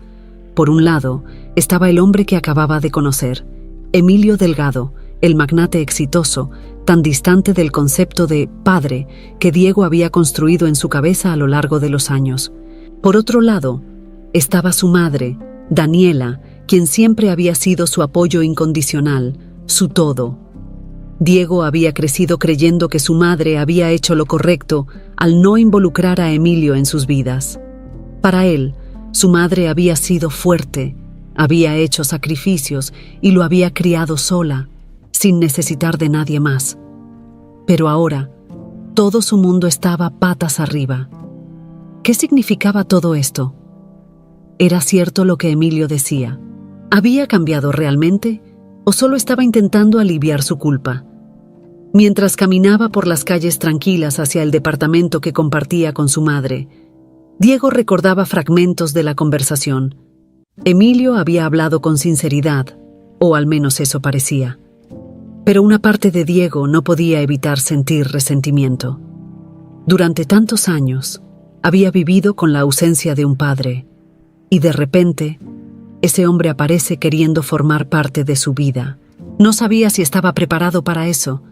Por un lado, estaba el hombre que acababa de conocer, Emilio Delgado, el magnate exitoso, tan distante del concepto de padre que Diego había construido en su cabeza a lo largo de los años. Por otro lado, estaba su madre, Daniela, quien siempre había sido su apoyo incondicional, su todo. Diego había crecido creyendo que su madre había hecho lo correcto al no involucrar a Emilio en sus vidas. Para él, su madre había sido fuerte, había hecho sacrificios y lo había criado sola, sin necesitar de nadie más. Pero ahora, todo su mundo estaba patas arriba. ¿Qué significaba todo esto? ¿Era cierto lo que Emilio decía? ¿Había cambiado realmente o solo estaba intentando aliviar su culpa? Mientras caminaba por las calles tranquilas hacia el departamento que compartía con su madre, Diego recordaba fragmentos de la conversación. Emilio había hablado con sinceridad, o al menos eso parecía. Pero una parte de Diego no podía evitar sentir resentimiento. Durante tantos años, había vivido con la ausencia de un padre, y de repente, ese hombre aparece queriendo formar parte de su vida. No sabía si estaba preparado para eso.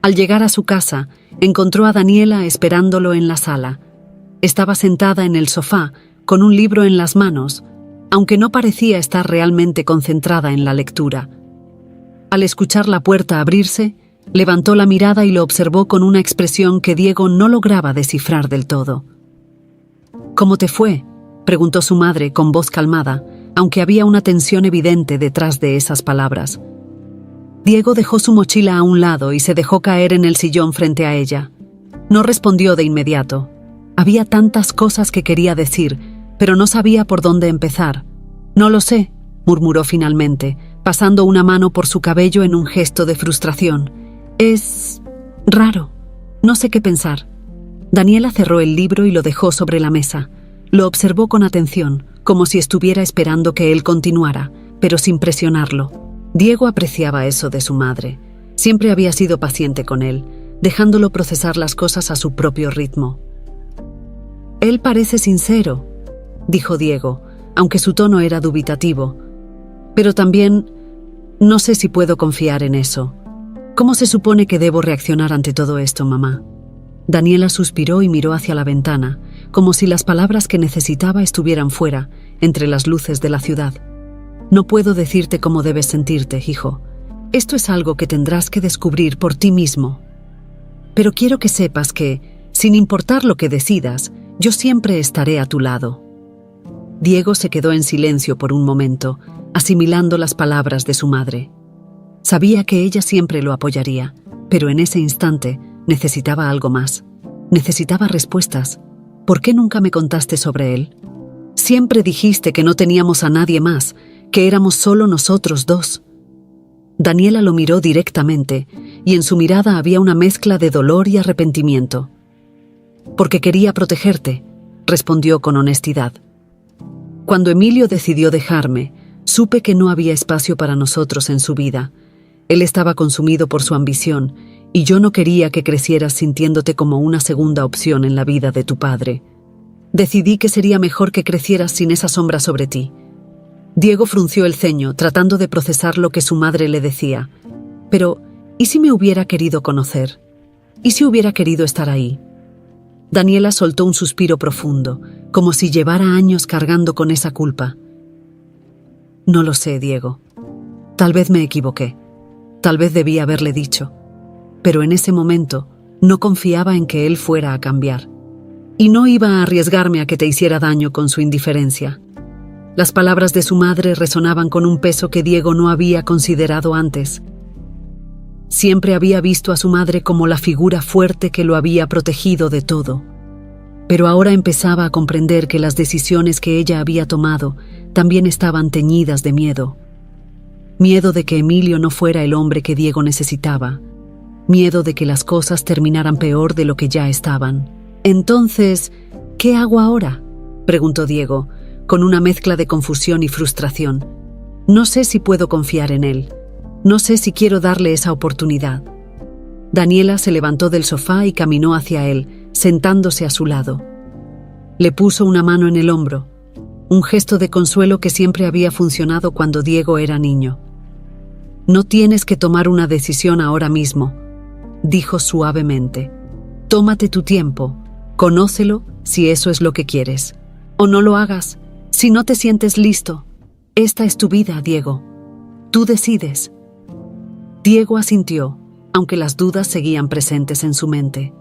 Al llegar a su casa, encontró a Daniela esperándolo en la sala. Estaba sentada en el sofá, con un libro en las manos, aunque no parecía estar realmente concentrada en la lectura. Al escuchar la puerta abrirse, levantó la mirada y lo observó con una expresión que Diego no lograba descifrar del todo. «¿Cómo te fue?», preguntó su madre con voz calmada, aunque había una tensión evidente detrás de esas palabras. Diego dejó su mochila a un lado y se dejó caer en el sillón frente a ella. No respondió de inmediato. Había tantas cosas que quería decir, pero no sabía por dónde empezar. «No lo sé», murmuró finalmente, pasando una mano por su cabello en un gesto de frustración. «Es raro. No sé qué pensar». Daniela cerró el libro y lo dejó sobre la mesa. Lo observó con atención, como si estuviera esperando que él continuara, pero sin presionarlo. Diego apreciaba eso de su madre. Siempre había sido paciente con él, dejándolo procesar las cosas a su propio ritmo. «Él parece sincero», dijo Diego, aunque su tono era dubitativo. «Pero también no sé si puedo confiar en eso. ¿Cómo se supone que debo reaccionar ante todo esto, mamá?» Daniela suspiró y miró hacia la ventana, como si las palabras que necesitaba estuvieran fuera, entre las luces de la ciudad. «No puedo decirte cómo debes sentirte, hijo. Esto es algo que tendrás que descubrir por ti mismo. Pero quiero que sepas que, sin importar lo que decidas, yo siempre estaré a tu lado». Diego se quedó en silencio por un momento, asimilando las palabras de su madre. Sabía que ella siempre lo apoyaría, pero en ese instante necesitaba algo más. Necesitaba respuestas. ¿Por qué nunca me contaste sobre él? Siempre dijiste que no teníamos a nadie más, que éramos solo nosotros dos. Daniela lo miró directamente, y en su mirada había una mezcla de dolor y arrepentimiento. Porque quería protegerte, respondió con honestidad. Cuando Emilio decidió dejarme, supe que no había espacio para nosotros en su vida. Él estaba consumido por su ambición, y yo no quería que crecieras sintiéndote como una segunda opción en la vida de tu padre. Decidí que sería mejor que crecieras sin esa sombra sobre ti. Diego frunció el ceño, tratando de procesar lo que su madre le decía. Pero, ¿y si me hubiera querido conocer? ¿Y si hubiera querido estar ahí? Daniela soltó un suspiro profundo, como si llevara años cargando con esa culpa. No lo sé, Diego. Tal vez me equivoqué. Tal vez debí haberle dicho. Pero en ese momento no confiaba en que él fuera a cambiar. Y no iba a arriesgarme a que te hiciera daño con su indiferencia. Las palabras de su madre resonaban con un peso que Diego no había considerado antes. Siempre había visto a su madre como la figura fuerte que lo había protegido de todo. Pero ahora empezaba a comprender que las decisiones que ella había tomado también estaban teñidas de miedo. Miedo de que Emilio no fuera el hombre que Diego necesitaba. Miedo de que las cosas terminaran peor de lo que ya estaban. Entonces, ¿qué hago ahora?, preguntó Diego, con una mezcla de confusión y frustración. No sé si puedo confiar en él. No sé si quiero darle esa oportunidad. Daniela se levantó del sofá y caminó hacia él, sentándose a su lado. Le puso una mano en el hombro, un gesto de consuelo que siempre había funcionado cuando Diego era niño. No tienes que tomar una decisión ahora mismo, dijo suavemente. Tómate tu tiempo, conócelo si eso es lo que quieres. O no lo hagas, si no te sientes listo. Esta es tu vida, Diego. Tú decides. Diego asintió, aunque las dudas seguían presentes en su mente.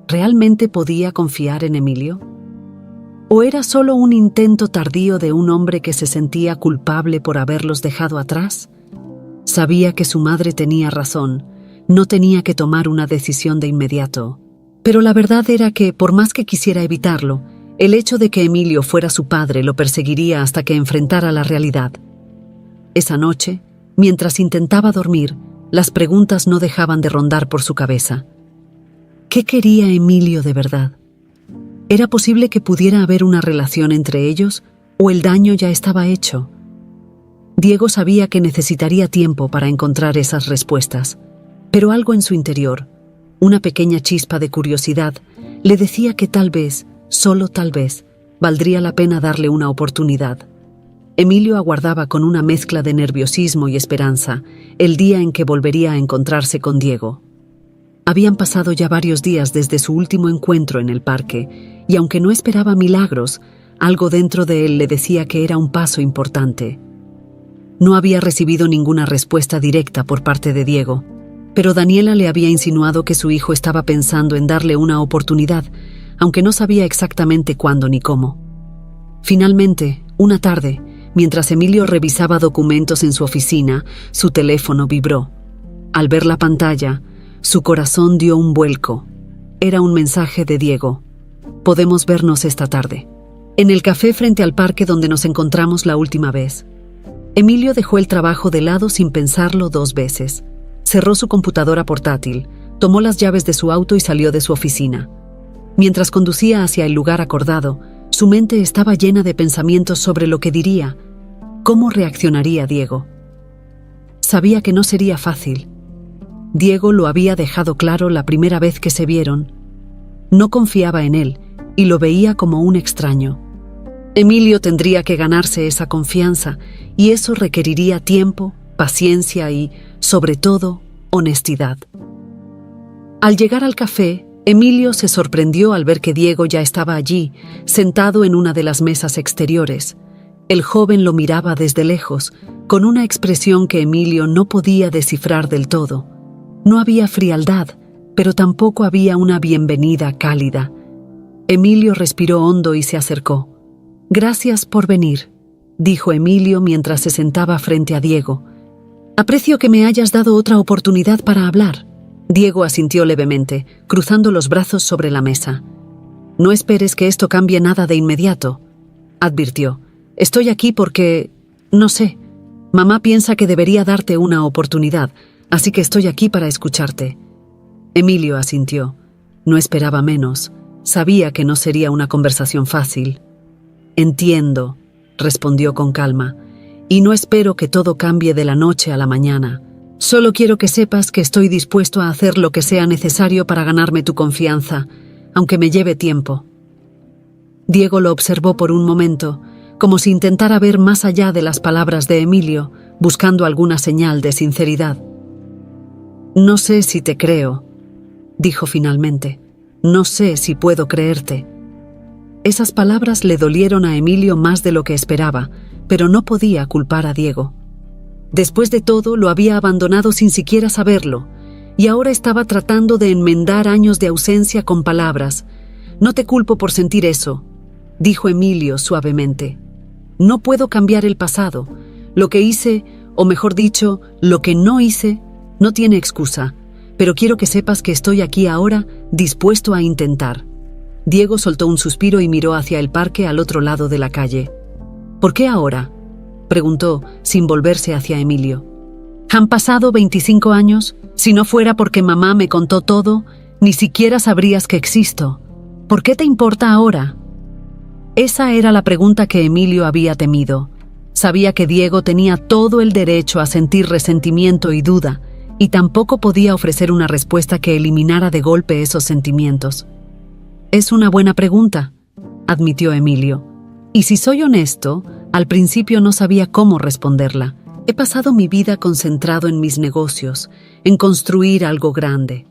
¿Realmente podía confiar en Emilio? ¿O era solo un intento tardío de un hombre que se sentía culpable por haberlos dejado atrás? Sabía que su madre tenía razón, no tenía que tomar una decisión de inmediato. Pero la verdad era que, por más que quisiera evitarlo, el hecho de que Emilio fuera su padre lo perseguiría hasta que enfrentara la realidad. Esa noche, mientras intentaba dormir, las preguntas no dejaban de rondar por su cabeza. ¿Qué quería Emilio de verdad? ¿Era posible que pudiera haber una relación entre ellos o el daño ya estaba hecho? Diego sabía que necesitaría tiempo para encontrar esas respuestas, pero algo en su interior, una pequeña chispa de curiosidad, le decía que tal vez, solo tal vez, valdría la pena darle una oportunidad. Emilio aguardaba con una mezcla de nerviosismo y esperanza el día en que volvería a encontrarse con Diego. Habían pasado ya varios días desde su último encuentro en el parque, y aunque no esperaba milagros, algo dentro de él le decía que era un paso importante. No había recibido ninguna respuesta directa por parte de Diego, pero Daniela le había insinuado que su hijo estaba pensando en darle una oportunidad, aunque no sabía exactamente cuándo ni cómo. Finalmente, una tarde, mientras Emilio revisaba documentos en su oficina, su teléfono vibró. Al ver la pantalla, su corazón dio un vuelco. Era un mensaje de Diego. Podemos vernos esta tarde. En el café frente al parque donde nos encontramos la última vez. Emilio dejó el trabajo de lado sin pensarlo 2 veces. Cerró su computadora portátil, tomó las llaves de su auto y salió de su oficina. Mientras conducía hacia el lugar acordado, su mente estaba llena de pensamientos sobre lo que diría. ¿Cómo reaccionaría Diego? Sabía que no sería fácil. Diego lo había dejado claro la primera vez que se vieron. No confiaba en él y lo veía como un extraño. Emilio tendría que ganarse esa confianza y eso requeriría tiempo, paciencia y, sobre todo, honestidad. Al llegar al café, Emilio se sorprendió al ver que Diego ya estaba allí, sentado en una de las mesas exteriores. El joven lo miraba desde lejos, con una expresión que Emilio no podía descifrar del todo. No había frialdad, pero tampoco había una bienvenida cálida. Emilio respiró hondo y se acercó. «Gracias por venir», dijo Emilio mientras se sentaba frente a Diego. «Aprecio que me hayas dado otra oportunidad para hablar». Diego asintió levemente, cruzando los brazos sobre la mesa. No esperes que esto cambie nada de inmediato, advirtió. Estoy aquí porque, no sé, mamá piensa que debería darte una oportunidad, así que estoy aquí para escucharte. Emilio asintió. No esperaba menos. Sabía que no sería una conversación fácil. Entiendo, respondió con calma, y no espero que todo cambie de la noche a la mañana. Solo quiero que sepas que estoy dispuesto a hacer lo que sea necesario para ganarme tu confianza, aunque me lleve tiempo. Diego lo observó por un momento, como si intentara ver más allá de las palabras de Emilio, buscando alguna señal de sinceridad. No sé si te creo, dijo finalmente. No sé si puedo creerte. Esas palabras le dolieron a Emilio más de lo que esperaba, pero no podía culpar a Diego. Después de todo, lo había abandonado sin siquiera saberlo, y ahora estaba tratando de enmendar años de ausencia con palabras. No te culpo por sentir eso, dijo Emilio suavemente. No puedo cambiar el pasado. Lo que hice, o mejor dicho, lo que no hice, no tiene excusa, pero quiero que sepas que estoy aquí ahora, dispuesto a intentar. Diego soltó un suspiro y miró hacia el parque al otro lado de la calle. ¿Por qué ahora?, preguntó, sin volverse hacia Emilio. Han pasado 25 años. Si no fuera porque mamá me contó todo, ni siquiera sabrías que existo. ¿Por qué te importa ahora? Esa era la pregunta que Emilio había temido. Sabía que Diego tenía todo el derecho a sentir resentimiento y duda, y tampoco podía ofrecer una respuesta que eliminara de golpe esos sentimientos. Es una buena pregunta, admitió Emilio. Y si soy honesto, al principio no sabía cómo responderla. He pasado mi vida concentrado en mis negocios, en construir algo grande.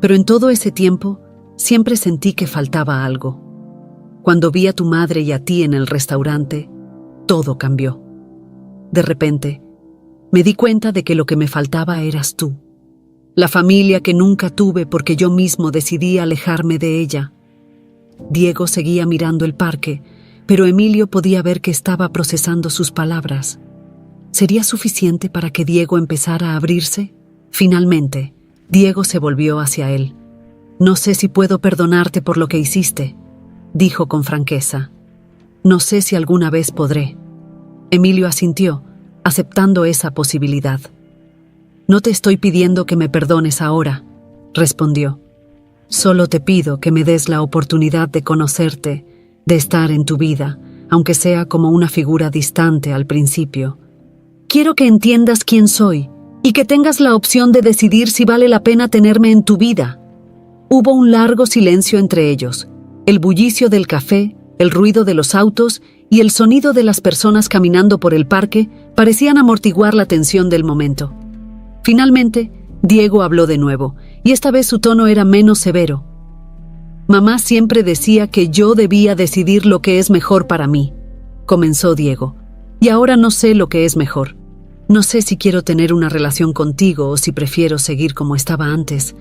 Pero en todo ese tiempo, siempre sentí que faltaba algo. Cuando vi a tu madre y a ti en el restaurante, todo cambió. De repente, me di cuenta de que lo que me faltaba eras tú. La familia que nunca tuve porque yo mismo decidí alejarme de ella. Diego seguía mirando el parque, pero Emilio podía ver que estaba procesando sus palabras. ¿Sería suficiente para que Diego empezara a abrirse? Finalmente, Diego se volvió hacia él. No sé si puedo perdonarte por lo que hiciste, dijo con franqueza. No sé si alguna vez podré. Emilio asintió, aceptando esa posibilidad. No te estoy pidiendo que me perdones ahora, respondió. Solo te pido que me des la oportunidad de conocerte, de estar en tu vida, aunque sea como una figura distante al principio. Quiero que entiendas quién soy y que tengas la opción de decidir si vale la pena tenerme en tu vida. Hubo un largo silencio entre ellos. El bullicio del café, el ruido de los autos y el sonido de las personas caminando por el parque parecían amortiguar la tensión del momento. Finalmente, Diego habló de nuevo, y esta vez su tono era menos severo. Mamá siempre decía que yo debía decidir lo que es mejor para mí, comenzó Diego, y ahora no sé lo que es mejor. No sé si quiero tener una relación contigo o si prefiero seguir como estaba antes.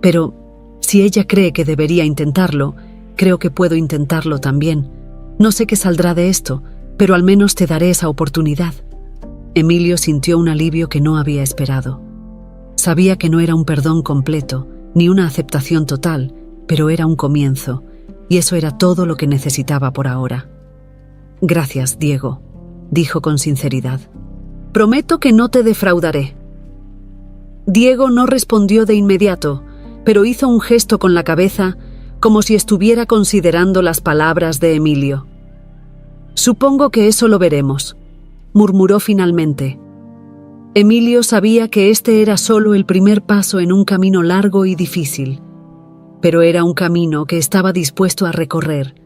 Pero, si ella cree que debería intentarlo, creo que puedo intentarlo también. No sé qué saldrá de esto, pero al menos te daré esa oportunidad. Emilio sintió un alivio que no había esperado. Sabía que no era un perdón completo, ni una aceptación total, pero era un comienzo, y eso era todo lo que necesitaba por ahora. Gracias, Diego, dijo con sinceridad. Prometo que no te defraudaré. Diego no respondió de inmediato, pero hizo un gesto con la cabeza, como si estuviera considerando las palabras de Emilio. Supongo que eso lo veremos, murmuró finalmente. Emilio sabía que este era solo el primer paso en un camino largo y difícil, pero era un camino que estaba dispuesto a recorrer.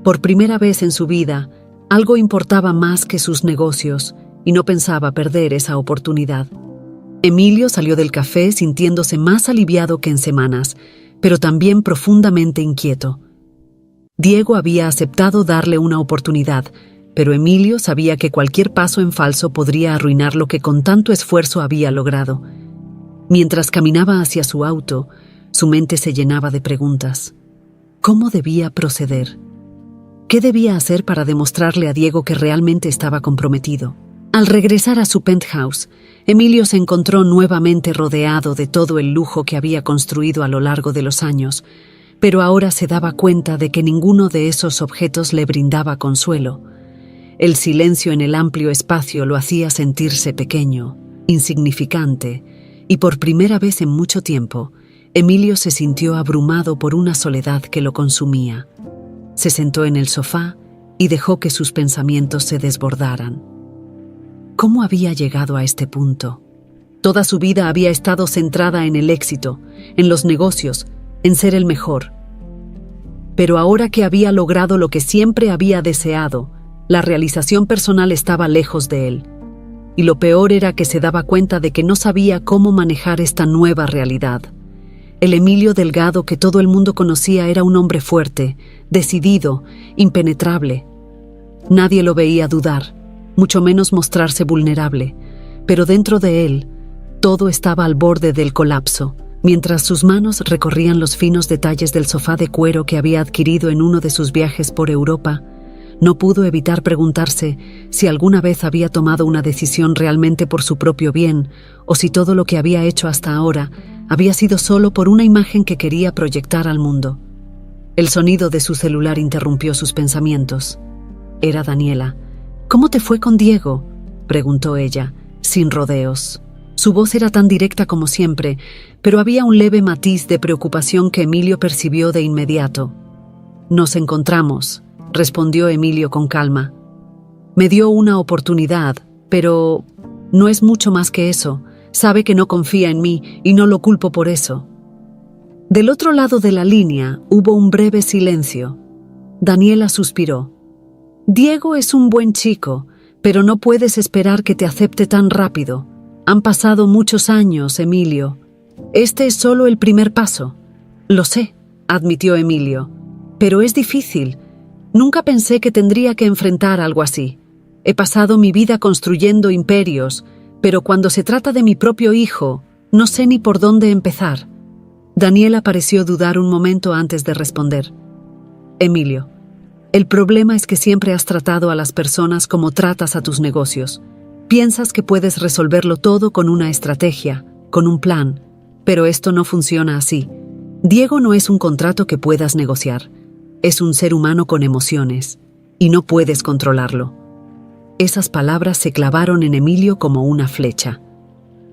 Por primera vez en su vida, algo importaba más que sus negocios, y no pensaba perder esa oportunidad. Emilio salió del café sintiéndose más aliviado que en semanas, pero también profundamente inquieto. Diego había aceptado darle una oportunidad, pero Emilio sabía que cualquier paso en falso podría arruinar lo que con tanto esfuerzo había logrado. Mientras caminaba hacia su auto, su mente se llenaba de preguntas. ¿Cómo debía proceder? ¿Qué debía hacer para demostrarle a Diego que realmente estaba comprometido? Al regresar a su penthouse, Emilio se encontró nuevamente rodeado de todo el lujo que había construido a lo largo de los años, pero ahora se daba cuenta de que ninguno de esos objetos le brindaba consuelo. El silencio en el amplio espacio lo hacía sentirse pequeño, insignificante, y por primera vez en mucho tiempo, Emilio se sintió abrumado por una soledad que lo consumía. Se sentó en el sofá y dejó que sus pensamientos se desbordaran. ¿Cómo había llegado a este punto? Toda su vida había estado centrada en el éxito, en los negocios, en ser el mejor. Pero ahora que había logrado lo que siempre había deseado, la realización personal estaba lejos de él. Y lo peor era que se daba cuenta de que no sabía cómo manejar esta nueva realidad. El Emilio Delgado que todo el mundo conocía era un hombre fuerte, decidido, impenetrable. Nadie lo veía dudar, mucho menos mostrarse vulnerable, pero dentro de él, todo estaba al borde del colapso, mientras sus manos recorrían los finos detalles del sofá de cuero que había adquirido en uno de sus viajes por Europa. No pudo evitar preguntarse si alguna vez había tomado una decisión realmente por su propio bien, o si todo lo que había hecho hasta ahora había sido solo por una imagen que quería proyectar al mundo. El sonido de su celular interrumpió sus pensamientos. Era Daniela. «¿Cómo te fue con Diego?», preguntó ella, sin rodeos. Su voz era tan directa como siempre, pero había un leve matiz de preocupación que Emilio percibió de inmediato. «Nos encontramos», respondió Emilio con calma. «Me dio una oportunidad, pero no es mucho más que eso. Sabe que no confía en mí y no lo culpo por eso». Del otro lado de la línea hubo un breve silencio. Daniela suspiró. «Diego es un buen chico, pero no puedes esperar que te acepte tan rápido. Han pasado muchos años, Emilio. Este es solo el primer paso». «Lo sé», admitió Emilio, «pero es difícil. Nunca pensé que tendría que enfrentar algo así. He pasado mi vida construyendo imperios, pero cuando se trata de mi propio hijo, no sé ni por dónde empezar». Daniela pareció dudar un momento antes de responder. «Emilio, el problema es que siempre has tratado a las personas como tratas a tus negocios. Piensas que puedes resolverlo todo con una estrategia, con un plan, pero esto no funciona así. Diego no es un contrato que puedas negociar. Es un ser humano con emociones, y no puedes controlarlo». Esas palabras se clavaron en Emilio como una flecha.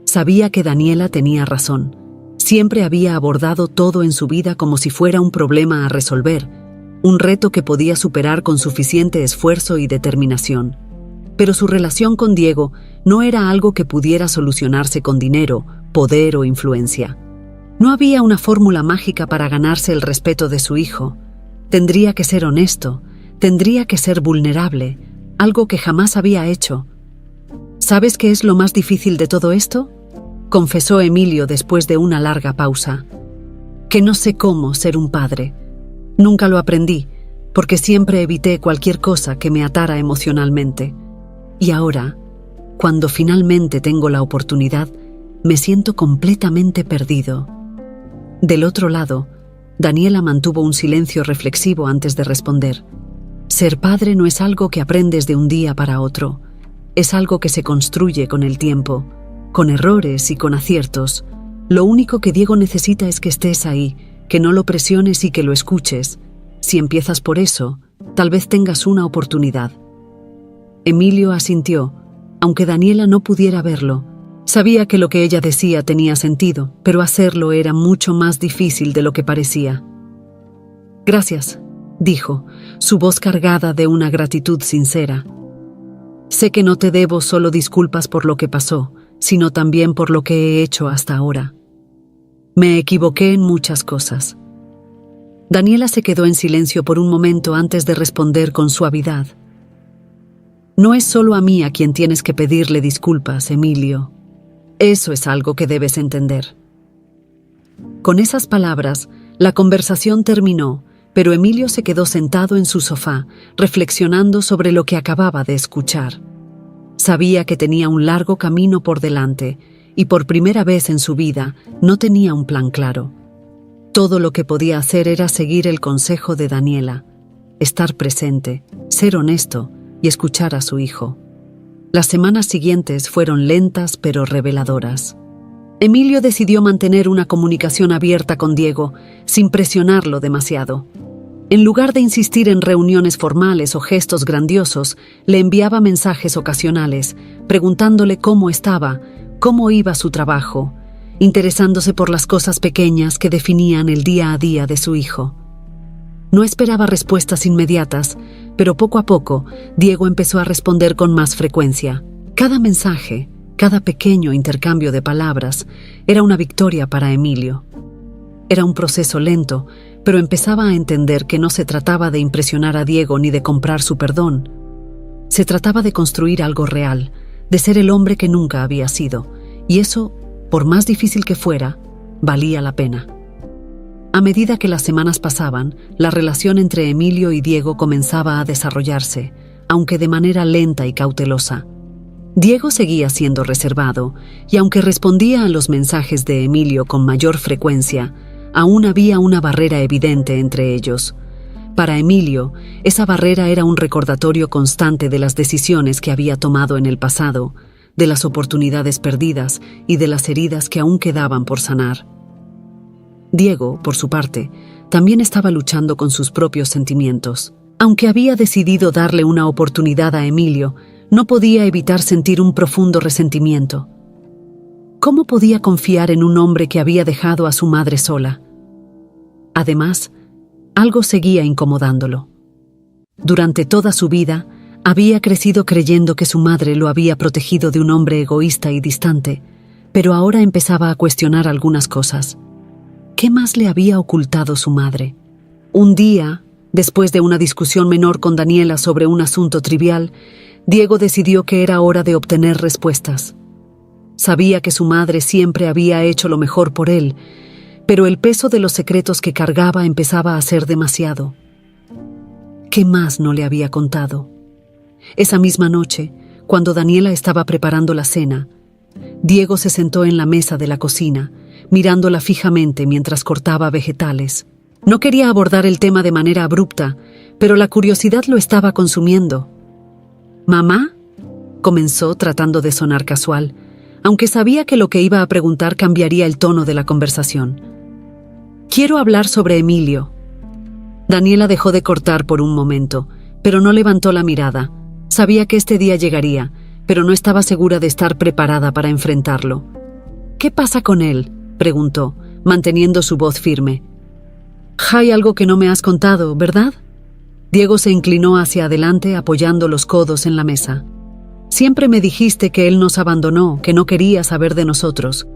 Sabía que Daniela tenía razón. Siempre había abordado todo en su vida como si fuera un problema a resolver, un reto que podía superar con suficiente esfuerzo y determinación. Pero su relación con Diego no era algo que pudiera solucionarse con dinero, poder o influencia. No había una fórmula mágica para ganarse el respeto de su hijo. Tendría que ser honesto, tendría que ser vulnerable, algo que jamás había hecho. «¿Sabes qué es lo más difícil de todo esto?», confesó Emilio después de una larga pausa. «Que no sé cómo ser un padre. Nunca lo aprendí, porque siempre evité cualquier cosa que me atara emocionalmente. Y ahora, cuando finalmente tengo la oportunidad, me siento completamente perdido». Del otro lado, Daniela mantuvo un silencio reflexivo antes de responder. Ser padre no es algo que aprendes de un día para otro. Es algo que se construye con el tiempo, con errores y con aciertos. Lo único que Diego necesita es que estés ahí, que no lo presiones y que lo escuches. Si empiezas por eso, tal vez tengas una oportunidad. Emilio asintió, aunque Daniela no pudiera verlo. Sabía que lo que ella decía tenía sentido, pero hacerlo era mucho más difícil de lo que parecía. «Gracias», dijo, su voz cargada de una gratitud sincera. «Sé que no te debo solo disculpas por lo que pasó, sino también por lo que he hecho hasta ahora. Me equivoqué en muchas cosas». Daniela se quedó en silencio por un momento antes de responder con suavidad. «No es solo a mí a quien tienes que pedirle disculpas, Emilio. Eso es algo que debes entender». Con esas palabras, la conversación terminó, pero Emilio se quedó sentado en su sofá, reflexionando sobre lo que acababa de escuchar. Sabía que tenía un largo camino por delante, y por primera vez en su vida no tenía un plan claro. Todo lo que podía hacer era seguir el consejo de Daniela, estar presente, ser honesto y escuchar a su hijo. Las semanas siguientes fueron lentas pero reveladoras. Emilio decidió mantener una comunicación abierta con Diego, sin presionarlo demasiado. En lugar de insistir en reuniones formales o gestos grandiosos, le enviaba mensajes ocasionales, preguntándole cómo estaba, cómo iba su trabajo, interesándose por las cosas pequeñas que definían el día a día de su hijo. No esperaba respuestas inmediatas, pero poco a poco, Diego empezó a responder con más frecuencia. Cada mensaje, cada pequeño intercambio de palabras, era una victoria para Emilio. Era un proceso lento, pero empezaba a entender que no se trataba de impresionar a Diego ni de comprar su perdón. Se trataba de construir algo real, de ser el hombre que nunca había sido, y eso, por más difícil que fuera, valía la pena. A medida que las semanas pasaban, la relación entre Emilio y Diego comenzaba a desarrollarse, aunque de manera lenta y cautelosa. Diego seguía siendo reservado, y aunque respondía a los mensajes de Emilio con mayor frecuencia, aún había una barrera evidente entre ellos. Para Emilio, esa barrera era un recordatorio constante de las decisiones que había tomado en el pasado, de las oportunidades perdidas y de las heridas que aún quedaban por sanar. Diego, por su parte, también estaba luchando con sus propios sentimientos. Aunque había decidido darle una oportunidad a Emilio, no podía evitar sentir un profundo resentimiento. ¿Cómo podía confiar en un hombre que había dejado a su madre sola? Además, algo seguía incomodándolo. Durante toda su vida, había crecido creyendo que su madre lo había protegido de un hombre egoísta y distante, pero ahora empezaba a cuestionar algunas cosas. ¿Qué más le había ocultado su madre? Un día, después de una discusión menor con Daniela sobre un asunto trivial, Diego decidió que era hora de obtener respuestas. Sabía que su madre siempre había hecho lo mejor por él, pero el peso de los secretos que cargaba empezaba a ser demasiado. ¿Qué más no le había contado? Esa misma noche, cuando Daniela estaba preparando la cena, Diego se sentó en la mesa de la cocina, mirándola fijamente mientras cortaba vegetales. No quería abordar el tema de manera abrupta, pero la curiosidad lo estaba consumiendo. «¿Mamá?», comenzó tratando de sonar casual, aunque sabía que lo que iba a preguntar cambiaría el tono de la conversación. «Quiero hablar sobre Emilio». Daniela dejó de cortar por un momento, pero no levantó la mirada. Sabía que este día llegaría, pero no estaba segura de estar preparada para enfrentarlo. «¿Qué pasa con él?», preguntó, manteniendo su voz firme. «Hay algo que no me has contado, ¿verdad?». Diego se inclinó hacia adelante apoyando los codos en la mesa. «Siempre me dijiste que él nos abandonó, que no quería saber de nosotros.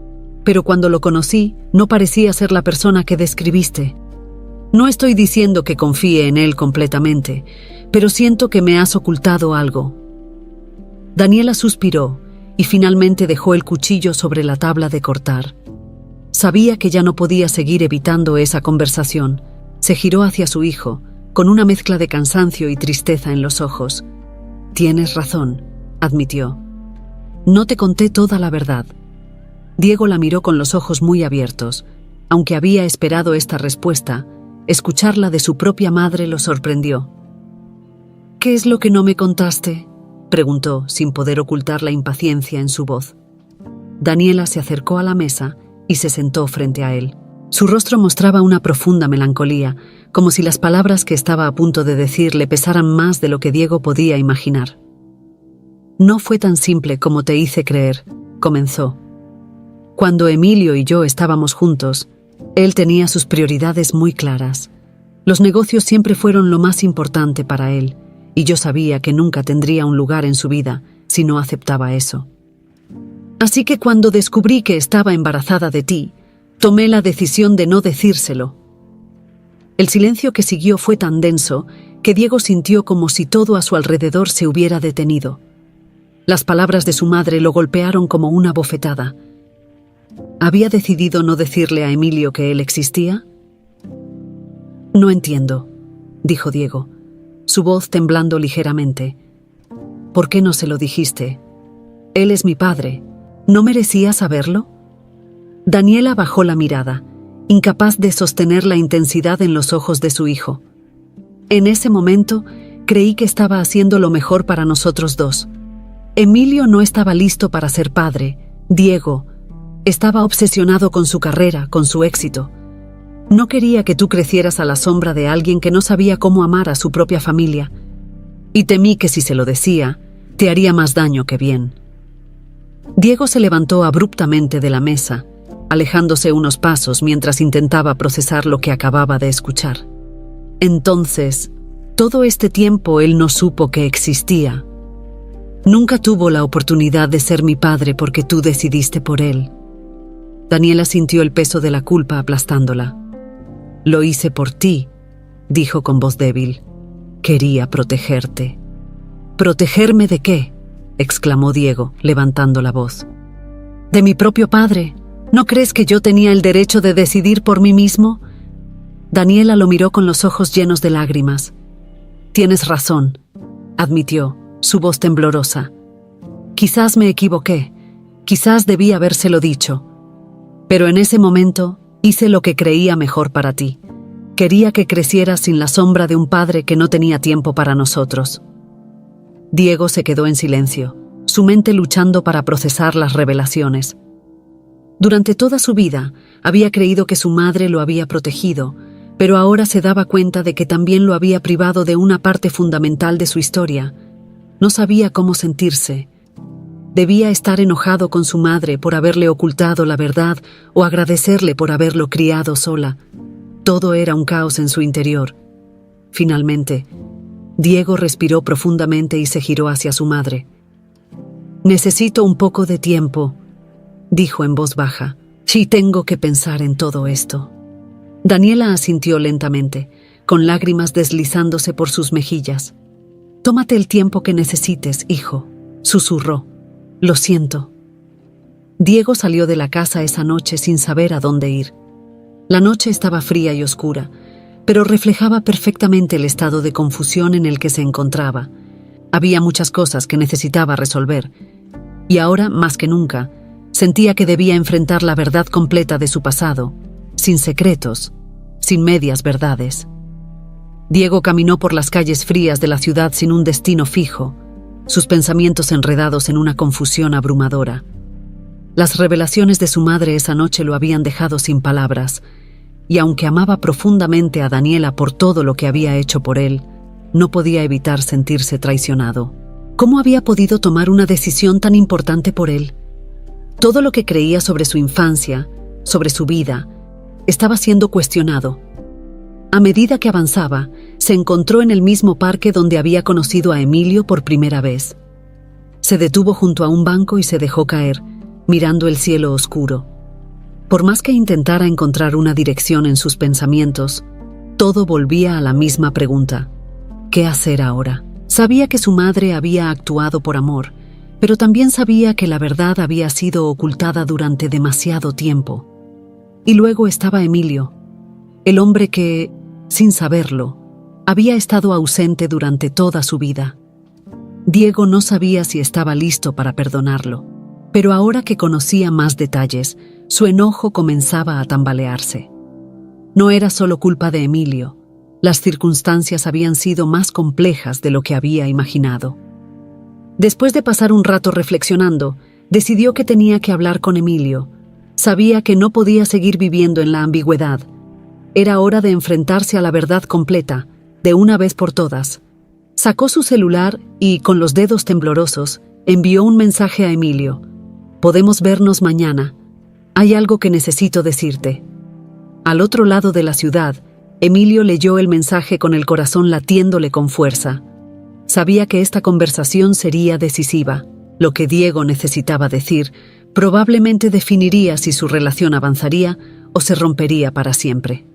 Pero cuando lo conocí, no parecía ser la persona que describiste. No estoy diciendo que confíe en él completamente, pero siento que me has ocultado algo». Daniela suspiró y finalmente dejó el cuchillo sobre la tabla de cortar. Sabía que ya no podía seguir evitando esa conversación. Se giró hacia su hijo, con una mezcla de cansancio y tristeza en los ojos. «Tienes razón», admitió. «No te conté toda la verdad». Diego la miró con los ojos muy abiertos. Aunque había esperado esta respuesta, escucharla de su propia madre lo sorprendió. «¿Qué es lo que no me contaste?», preguntó, sin poder ocultar la impaciencia en su voz. Daniela se acercó a la mesa y se sentó frente a él. Su rostro mostraba una profunda melancolía, como si las palabras que estaba a punto de decir le pesaran más de lo que Diego podía imaginar. «No fue tan simple como te hice creer», comenzó. «Cuando Emilio y yo estábamos juntos, él tenía sus prioridades muy claras. Los negocios siempre fueron lo más importante para él, y yo sabía que nunca tendría un lugar en su vida si no aceptaba eso. Así que cuando descubrí que estaba embarazada de ti, tomé la decisión de no decírselo». El silencio que siguió fue tan denso que Diego sintió como si todo a su alrededor se hubiera detenido. Las palabras de su madre lo golpearon como una bofetada. ¿Había decidido no decirle a Emilio que él existía? «No entiendo», dijo Diego, su voz temblando ligeramente. «¿Por qué no se lo dijiste? Él es mi padre. ¿No merecía saberlo?». Daniela bajó la mirada, incapaz de sostener la intensidad en los ojos de su hijo. «En ese momento, creí que estaba haciendo lo mejor para nosotros dos. Emilio no estaba listo para ser padre. Diego, Estaba obsesionado con su carrera, con su éxito. No quería que tú crecieras a la sombra de alguien que no sabía cómo amar a su propia familia. Y temí que si se lo decía, te haría más daño que bien. Diego se levantó abruptamente de la mesa, alejándose unos pasos mientras intentaba procesar lo que acababa de escuchar. Entonces, todo este tiempo él no supo que existía. Nunca tuvo la oportunidad de ser mi padre porque tú decidiste por él. Daniela sintió el peso de la culpa aplastándola. Lo hice por ti, dijo con voz débil. Quería protegerte. ¿Protegerme de qué?, exclamó Diego, levantando la voz. De mi propio padre. ¿No crees que yo tenía el derecho de decidir por mí mismo? Daniela lo miró con los ojos llenos de lágrimas. Tienes razón, admitió, su voz temblorosa. Quizás me equivoqué, quizás debí habérselo dicho. Pero en ese momento hice lo que creía mejor para ti. Quería que crecieras sin la sombra de un padre que no tenía tiempo para nosotros. Diego se quedó en silencio, su mente luchando para procesar las revelaciones. Durante toda su vida había creído que su madre lo había protegido, pero ahora se daba cuenta de que también lo había privado de una parte fundamental de su historia. No sabía cómo sentirse. Debía estar enojado con su madre por haberle ocultado la verdad o agradecerle por haberlo criado sola. Todo era un caos en su interior. Finalmente, Diego respiró profundamente y se giró hacia su madre. «Necesito un poco de tiempo», dijo en voz baja. «Sí, tengo que pensar en todo esto». Daniela asintió lentamente, con lágrimas deslizándose por sus mejillas. «Tómate el tiempo que necesites, hijo», susurró. «Lo siento». Diego salió de la casa esa noche sin saber a dónde ir. La noche estaba fría y oscura, pero reflejaba perfectamente el estado de confusión en el que se encontraba. Había muchas cosas que necesitaba resolver, y ahora, más que nunca, sentía que debía enfrentar la verdad completa de su pasado, sin secretos, sin medias verdades. Diego caminó por las calles frías de la ciudad sin un destino fijo, sus pensamientos enredados en una confusión abrumadora. Las revelaciones de su madre esa noche lo habían dejado sin palabras, y aunque amaba profundamente a Daniela por todo lo que había hecho por él, no podía evitar sentirse traicionado. ¿Cómo había podido tomar una decisión tan importante por él? Todo lo que creía sobre su infancia, sobre su vida, estaba siendo cuestionado. A medida que avanzaba, se encontró en el mismo parque donde había conocido a Emilio por primera vez. Se detuvo junto a un banco y se dejó caer, mirando el cielo oscuro. Por más que intentara encontrar una dirección en sus pensamientos, todo volvía a la misma pregunta. ¿Qué hacer ahora? Sabía que su madre había actuado por amor, pero también sabía que la verdad había sido ocultada durante demasiado tiempo. Y luego estaba Emilio, el hombre que, sin saberlo, había estado ausente durante toda su vida. Diego no sabía si estaba listo para perdonarlo, pero ahora que conocía más detalles, su enojo comenzaba a tambalearse. No era solo culpa de Emilio, las circunstancias habían sido más complejas de lo que había imaginado. Después de pasar un rato reflexionando, decidió que tenía que hablar con Emilio. Sabía que no podía seguir viviendo en la ambigüedad. Era hora de enfrentarse a la verdad completa, de una vez por todas. Sacó su celular y, con los dedos temblorosos, envió un mensaje a Emilio. «Podemos vernos mañana. Hay algo que necesito decirte». Al otro lado de la ciudad, Emilio leyó el mensaje con el corazón latiéndole con fuerza. Sabía que esta conversación sería decisiva. Lo que Diego necesitaba decir probablemente definiría si su relación avanzaría o se rompería para siempre.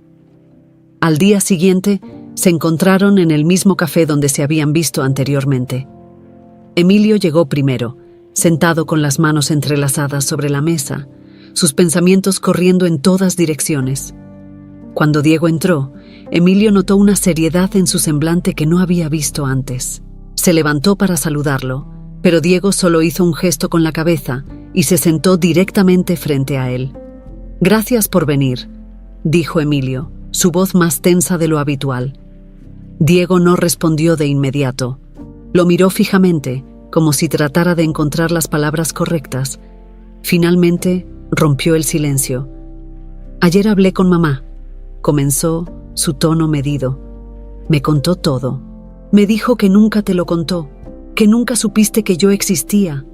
Al día siguiente, se encontraron en el mismo café donde se habían visto anteriormente. Emilio llegó primero, sentado con las manos entrelazadas sobre la mesa, sus pensamientos corriendo en todas direcciones. Cuando Diego entró, Emilio notó una seriedad en su semblante que no había visto antes. Se levantó para saludarlo, pero Diego solo hizo un gesto con la cabeza y se sentó directamente frente a él. «Gracias por venir», dijo Emilio, su voz más tensa de lo habitual. Diego no respondió de inmediato. Lo miró fijamente, como si tratara de encontrar las palabras correctas. Finalmente, Rompió el silencio. Ayer hablé con mamá. Comenzó, su tono medido. Me contó todo. Me dijo que nunca te lo contó, que nunca supiste que yo existía.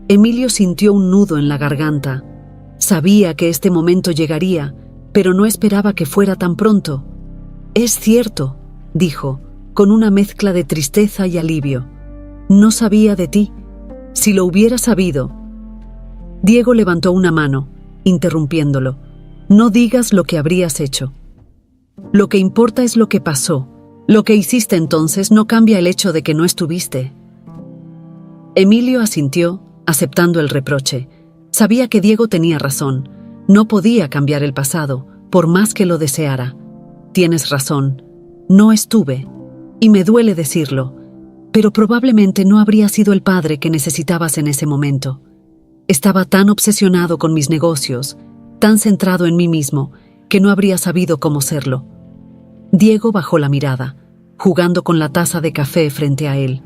Emilio sintió un nudo en la garganta. Sabía que este momento llegaría, pero no esperaba que fuera tan pronto. Es cierto, dijo, con una mezcla de tristeza y alivio. No sabía de ti. Si lo hubiera sabido. Diego levantó una mano, interrumpiéndolo. No digas lo que habrías hecho. Lo que importa es lo que pasó. Lo que hiciste entonces no cambia el hecho de que no estuviste. Emilio asintió, aceptando el reproche. Sabía que Diego tenía razón. No podía cambiar el pasado, por más que lo deseara. Tienes razón. No estuve. Y me duele decirlo. Pero probablemente no habría sido el padre que necesitabas en ese momento. Estaba tan obsesionado con mis negocios, tan centrado en mí mismo, que no habría sabido cómo serlo. Diego bajó la mirada, jugando con la taza de café frente a él.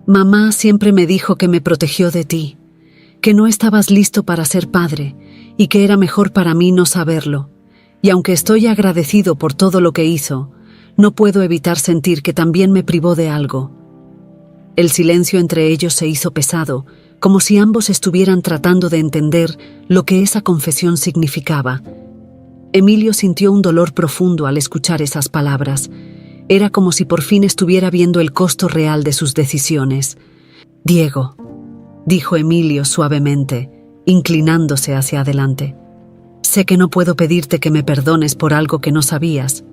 Mamá siempre me dijo que me protegió de ti, que no estabas listo para ser padre y que era mejor para mí no saberlo. Y aunque estoy agradecido por todo lo que hizo, no puedo evitar sentir que también me privó de algo. El silencio entre ellos se hizo pesado, como si ambos estuvieran tratando de entender lo que esa confesión significaba. Emilio sintió un dolor profundo al escuchar esas palabras. Era como si por fin estuviera viendo el costo real de sus decisiones. Diego, dijo Emilio suavemente, inclinándose hacia adelante. Sé que no puedo pedirte que me perdones por algo que no sabías,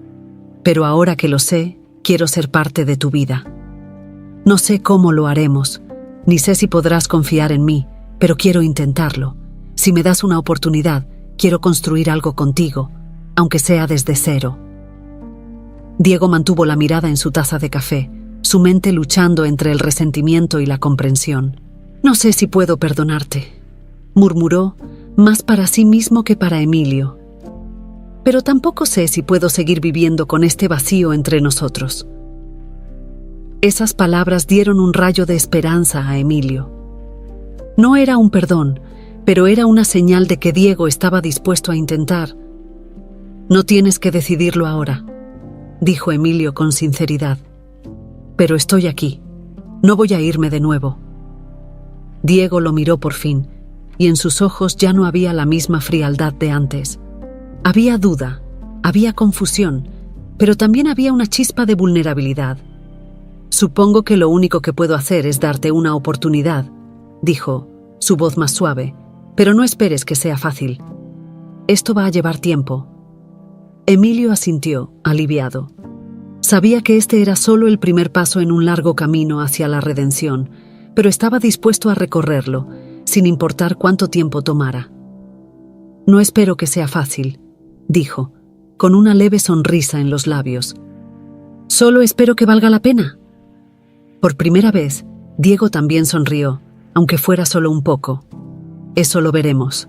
pero ahora que lo sé, quiero ser parte de tu vida. No sé cómo lo haremos, ni sé si podrás confiar en mí, pero quiero intentarlo. Si me das una oportunidad, quiero construir algo contigo, aunque sea desde cero. Diego mantuvo la mirada en su taza de café, su mente luchando entre el resentimiento y la comprensión. No sé si puedo perdonarte, murmuró, más para sí mismo que para Emilio. Pero tampoco sé si puedo seguir viviendo con este vacío entre nosotros. Esas palabras dieron un rayo de esperanza a Emilio. No era un perdón, pero era una señal de que Diego estaba dispuesto a intentar. No tienes que decidirlo ahora, dijo Emilio con sinceridad. Pero estoy aquí. No voy a irme de nuevo. Diego lo miró por fin, y en sus ojos ya no había la misma frialdad de antes. Había duda, había confusión, pero también había una chispa de vulnerabilidad. Supongo que lo único que puedo hacer es darte una oportunidad, dijo, su voz más suave, pero no esperes que sea fácil. Esto va a llevar tiempo. Emilio asintió, aliviado. Sabía que este era solo el primer paso en un largo camino hacia la redención, pero estaba dispuesto a recorrerlo, sin importar cuánto tiempo tomara. No espero que sea fácil, dijo, con una leve sonrisa en los labios. Solo espero que valga la pena. Por primera vez, Diego también sonrió, aunque fuera solo un poco. Eso lo veremos.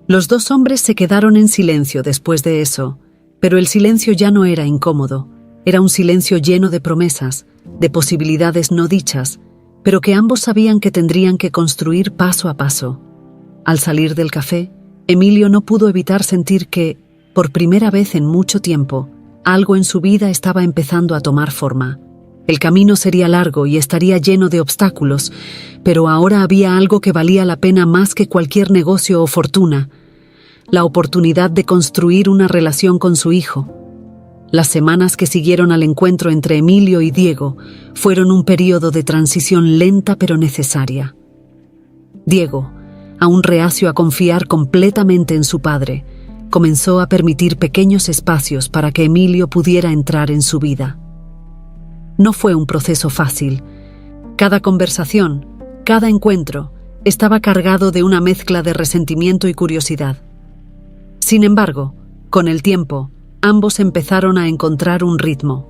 Los dos hombres se quedaron en silencio después de eso, pero el silencio ya no era incómodo. Era un silencio lleno de promesas, de posibilidades no dichas, pero que ambos sabían que tendrían que construir paso a paso. Al salir del café, Emilio no pudo evitar sentir que, por primera vez en mucho tiempo, algo en su vida estaba empezando a tomar forma. El camino sería largo y estaría lleno de obstáculos, pero ahora había algo que valía la pena más que cualquier negocio o fortuna: la oportunidad de construir una relación con su hijo. Las semanas que siguieron al encuentro entre Emilio y Diego fueron un período de transición lenta pero necesaria. Diego, aún reacio a confiar completamente en su padre, comenzó a permitir pequeños espacios para que Emilio pudiera entrar en su vida. No fue un proceso fácil. Cada conversación, cada encuentro, estaba cargado de una mezcla de resentimiento y curiosidad. Sin embargo, con el tiempo, ambos empezaron a encontrar un ritmo.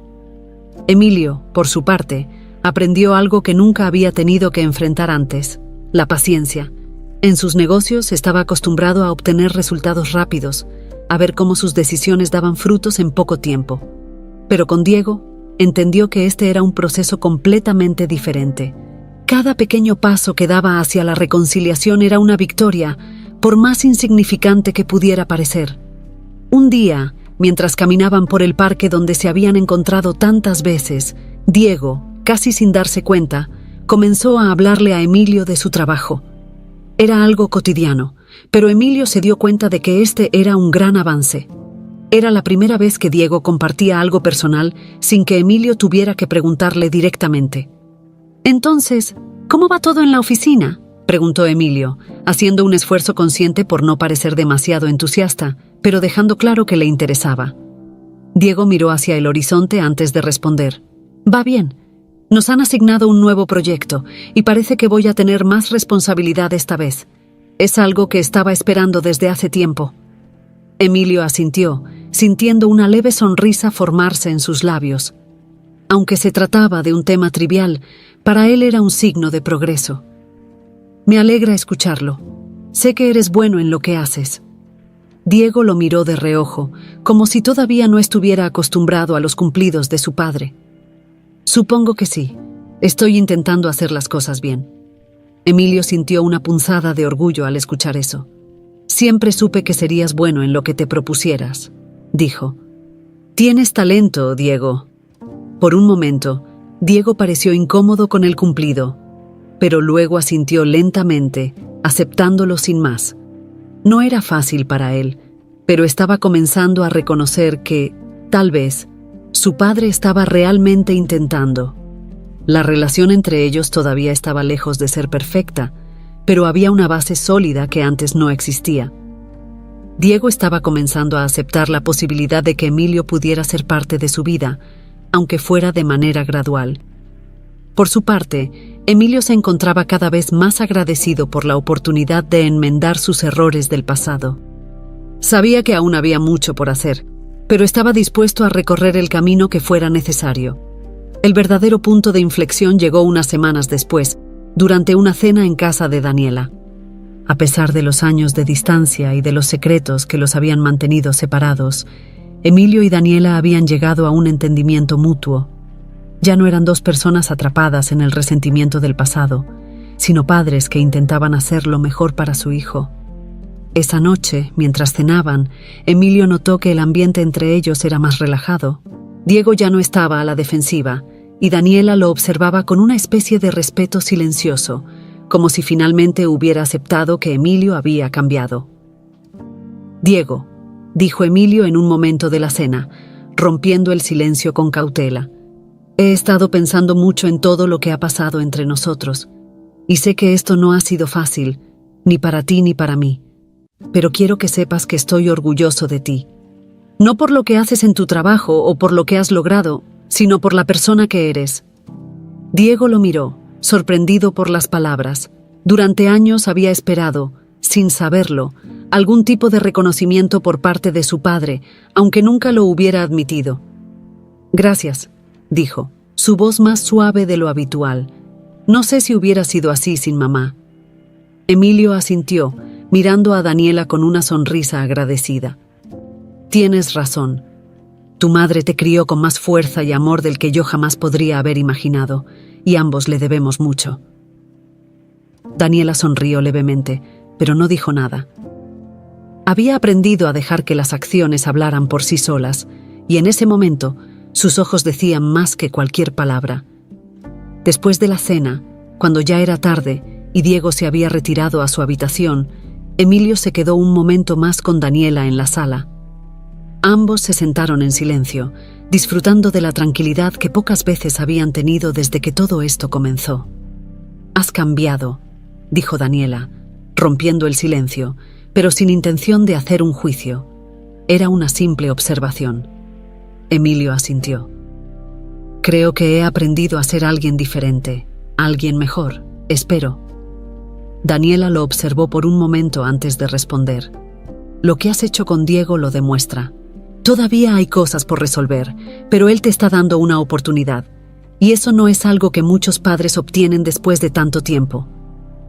Emilio, por su parte, aprendió algo que nunca había tenido que enfrentar antes: la paciencia. En sus negocios estaba acostumbrado a obtener resultados rápidos, a ver cómo sus decisiones daban frutos en poco tiempo. Pero con Diego, entendió que este era un proceso completamente diferente. Cada pequeño paso que daba hacia la reconciliación era una victoria, por más insignificante que pudiera parecer. Un día, mientras caminaban por el parque donde se habían encontrado tantas veces, Diego, casi sin darse cuenta, comenzó a hablarle a Emilio de su trabajo. Era algo cotidiano, pero Emilio se dio cuenta de que este era un gran avance. Era la primera vez que Diego compartía algo personal sin que Emilio tuviera que preguntarle directamente. «Entonces, ¿cómo va todo en la oficina?», preguntó Emilio, haciendo un esfuerzo consciente por no parecer demasiado entusiasta, pero dejando claro que le interesaba. Diego miró hacia el horizonte antes de responder. «Va bien. Nos han asignado un nuevo proyecto y parece que voy a tener más responsabilidad esta vez. Es algo que estaba esperando desde hace tiempo». Emilio asintió, sintiendo una leve sonrisa formarse en sus labios. Aunque se trataba de un tema trivial, para él era un signo de progreso. «Me alegra escucharlo. Sé que eres bueno en lo que haces». Diego lo miró de reojo, como si todavía no estuviera acostumbrado a los cumplidos de su padre. «Supongo que sí. Estoy intentando hacer las cosas bien». Emilio sintió una punzada de orgullo al escuchar eso. «Siempre supe que serías bueno en lo que te propusieras», dijo. «Tienes talento, Diego». Por un momento, Diego pareció incómodo con el cumplido, pero luego asintió lentamente, aceptándolo sin más. No era fácil para él, pero estaba comenzando a reconocer que, tal vez, su padre estaba realmente intentando. La relación entre ellos todavía estaba lejos de ser perfecta, pero había una base sólida que antes no existía. Diego estaba comenzando a aceptar la posibilidad de que Emilio pudiera ser parte de su vida, aunque fuera de manera gradual. Por su parte, Emilio se encontraba cada vez más agradecido por la oportunidad de enmendar sus errores del pasado. Sabía que aún había mucho por hacer, pero estaba dispuesto a recorrer el camino que fuera necesario. El verdadero punto de inflexión llegó unas semanas después, durante una cena en casa de Daniela. A pesar de los años de distancia y de los secretos que los habían mantenido separados, Emilio y Daniela habían llegado a un entendimiento mutuo. Ya no eran dos personas atrapadas en el resentimiento del pasado, sino padres que intentaban hacer lo mejor para su hijo. Esa noche, mientras cenaban, Emilio notó que el ambiente entre ellos era más relajado. Diego ya no estaba a la defensiva, y Daniela lo observaba con una especie de respeto silencioso, como si finalmente hubiera aceptado que Emilio había cambiado. «Diego», dijo Emilio en un momento de la cena, rompiendo el silencio con cautela. «He estado pensando mucho en todo lo que ha pasado entre nosotros, y sé que esto no ha sido fácil, ni para ti ni para mí, pero quiero que sepas que estoy orgulloso de ti. No por lo que haces en tu trabajo o por lo que has logrado, sino por la persona que eres». Diego lo miró, sorprendido por las palabras. Durante años había esperado, sin saberlo, algún tipo de reconocimiento por parte de su padre, aunque nunca lo hubiera admitido. «Gracias», dijo, su voz más suave de lo habitual. «No sé si hubiera sido así sin mamá». Emilio asintió, mirando a Daniela con una sonrisa agradecida. «Tienes razón. Tu madre te crió con más fuerza y amor del que yo jamás podría haber imaginado, y ambos le debemos mucho». Daniela sonrió levemente, pero no dijo nada. Había aprendido a dejar que las acciones hablaran por sí solas, y en ese momento sus ojos decían más que cualquier palabra. Después de la cena, cuando ya era tarde y Diego se había retirado a su habitación, Emilio se quedó un momento más con Daniela en la sala. Ambos se sentaron en silencio, disfrutando de la tranquilidad que pocas veces habían tenido desde que todo esto comenzó. «Has cambiado», dijo Daniela, rompiendo el silencio, pero sin intención de hacer un juicio. Era una simple observación. Emilio asintió. «Creo que he aprendido a ser alguien diferente, alguien mejor, espero». Daniela lo observó por un momento antes de responder. «Lo que has hecho con Diego lo demuestra. Todavía hay cosas por resolver, pero él te está dando una oportunidad, y eso no es algo que muchos padres obtienen después de tanto tiempo».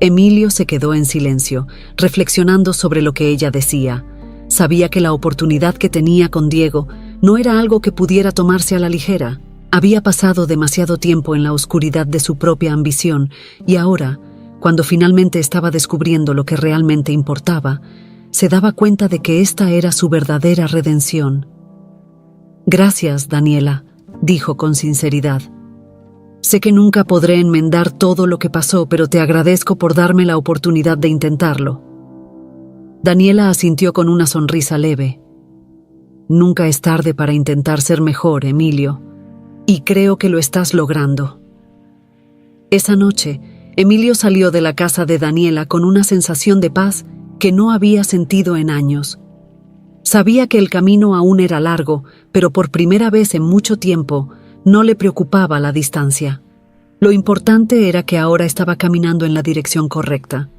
Emilio se quedó en silencio, reflexionando sobre lo que ella decía. Sabía que la oportunidad que tenía con Diego no era algo que pudiera tomarse a la ligera. Había pasado demasiado tiempo en la oscuridad de su propia ambición, y ahora, Cuando finalmente estaba descubriendo lo que realmente importaba, se daba cuenta de que esta era su verdadera redención. «Gracias, Daniela», dijo con sinceridad. «Sé que nunca podré enmendar todo lo que pasó, pero te agradezco por darme la oportunidad de intentarlo». Daniela asintió con una sonrisa leve. «Nunca es tarde para intentar ser mejor, Emilio, y creo que lo estás logrando». Esa noche, Emilio salió de la casa de Daniela con una sensación de paz que no había sentido en años. Sabía que el camino aún era largo, pero por primera vez en mucho tiempo no le preocupaba la distancia. Lo importante era que ahora estaba caminando en la dirección correcta.